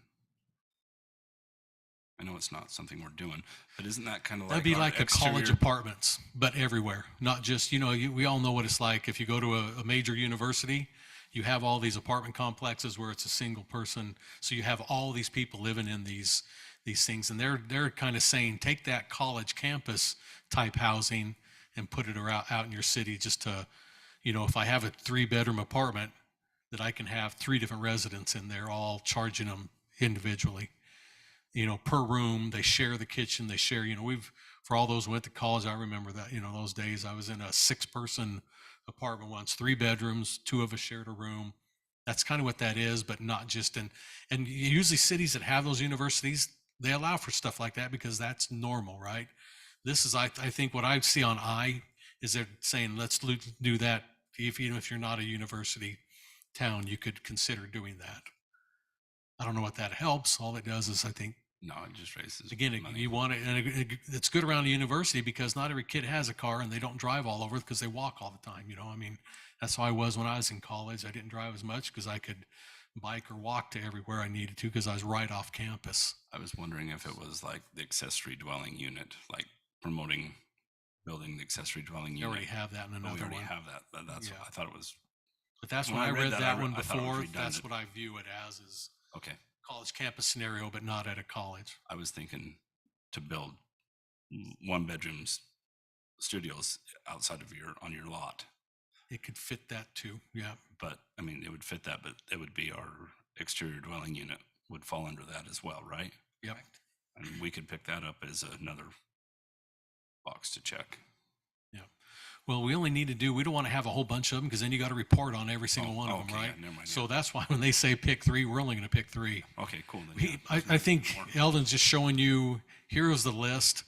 I know it's not something we're doing, but isn't that kind of like That'd be our like a college exterior- apartments, but everywhere, not just, we all know what it's like. If you go to a major university, you have all these apartment complexes where it's a single person. So you have all these people living in these things. And they're kind of saying, take that college campus type housing and put it out in your city just to, if I have a 3-bedroom apartment, that I can have 3 different residents in there, all charging them individually. Per room, they share the kitchen, they share, for all those who went to college, I remember that, those days. I was in a 6-person apartment once, 3 bedrooms, 2 of us shared a room. That's kind of what that is, but not just and usually cities that have those universities, they allow for stuff like that because that's normal, right? This is, I think what I see on I is they're saying, let's do that. Even if you're not a university town, you could consider doing that. I don't know what that helps. All it does is, I think, No, it just raises again, money. you want it, and it's good around the university because not every kid has a car and they don't drive all over because they walk all the time. That's how I was when I was in college. I didn't drive as much because I could bike or walk to everywhere I needed to because I was right off campus. I was wondering if it was like the accessory dwelling unit, like promoting building the accessory dwelling You unit. already have that in Oh, we another already one. have that. That's Yeah. what I thought it was. But that's When when I I read read that, that one I thought it was before. That's redundant. what I view it as is Okay. college campus scenario, but not at a college. I was thinking to build 1-bedroom studios outside of on your lot. It could fit that too. Yeah. But I mean, it would fit that, but it would be our exterior dwelling unit would fall under that as well, right? Yep. And we could pick that up as another box to check. Yeah. Well, we only need to do, we don't want to have a whole bunch of them because then you got to report on every single Oh, one of okay, them, right? yeah, never mind, So yeah. that's why when they say pick 3, we're only going to pick 3. Okay, cool. Then, yeah. I think Eldon's just showing you, here's the list.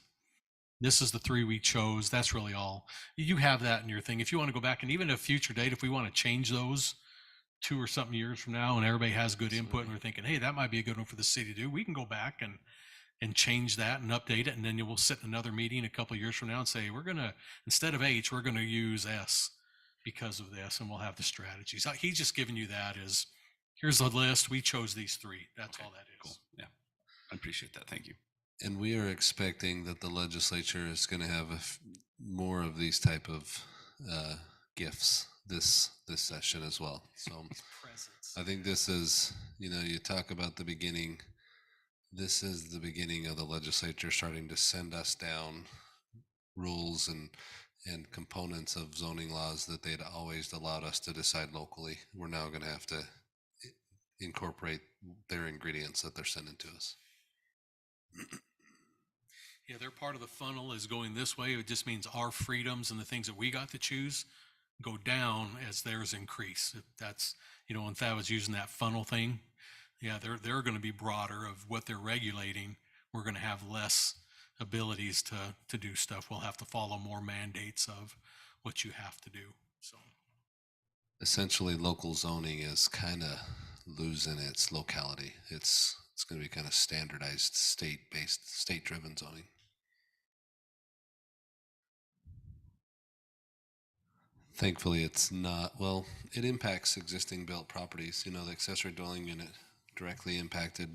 This is the 3 we chose. That's really all. You have that in your thing. If you want to go back and even at a future date, if we want to change those 2 or something years from now and everybody has good input and we're thinking, hey, that might be a good one for the city to do, we can go back and change that and update it. And then we'll sit in another meeting a couple of years from now and say, we're going to, instead of H, we're going to use S because of this. And we'll have the strategies. He's just giving you that as, here's the list. We chose these 3. That's Okay, all that is. Cool. Yeah. I appreciate that. Thank you. And we are expecting that the legislature is going to have more of these type of gifts this session as well. So I think this is, you talk about the beginning. This is the beginning of the legislature starting to send us down rules and components of zoning laws that they'd always allowed us to decide locally. We're now going to have to incorporate their ingredients that they're sending to us. Yeah, their part of the funnel is going this way. It just means our freedoms and the things that we got to choose go down as theirs increase. If that's, when Thad was using that funnel thing, yeah, they're going to be broader of what they're regulating. We're going to have less abilities to do stuff. We'll have to follow more mandates of what you have to do. So Essentially, local zoning is kind of losing its locality. It's going to be kind of standardized, state-based, state-driven zoning. Thankfully, it's not. Well, it impacts existing built properties. The accessory dwelling unit directly impacted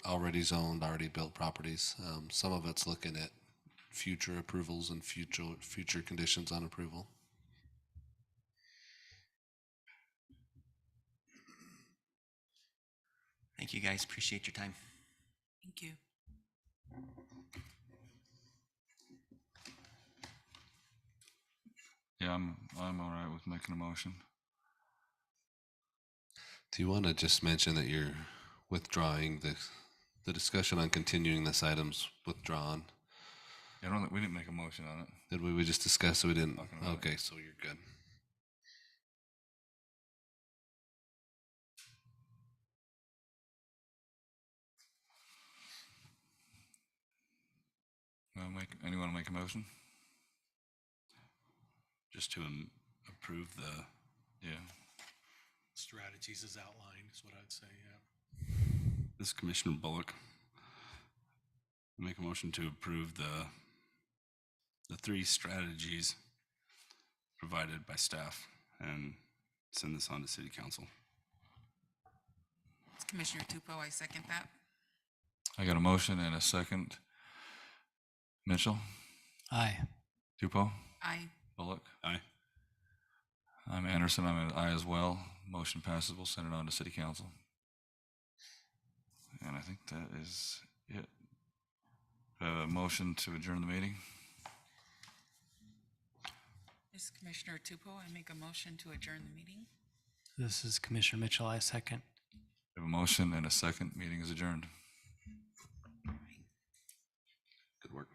already zoned, already built properties. Some of it's looking at future approvals and future conditions on approval. Thank you, guys. Appreciate your time. Thank you. Yeah, I'm all right with making a motion. Do you want to just mention that you're withdrawing the discussion on continuing this item's withdrawn? I don't, we didn't make a motion on it. Did we? We just discussed, so we didn't. Talking about it. Okay, so you're good. Anyone make a motion? Just to approve the, Yeah. Strategies as outlined is what I'd say, yeah. this is Commissioner Bullock. Make a motion to approve the 3 strategies provided by staff and send this on to City Council. It's Commissioner Tupou, I second that. I got a motion and a second. Mitchell, Aye. Tupou, Aye. Bullock. Aye. I'm Anderson. I'm an aye as well. Motion passes. We'll send it on to City Council. And I think that is it. A motion to adjourn the meeting. This is Commissioner Tupou. I make a motion to adjourn the meeting. This is Commissioner Mitchell. I second. We have a motion and a second. Meeting is adjourned. Good work.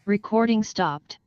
Recording stopped.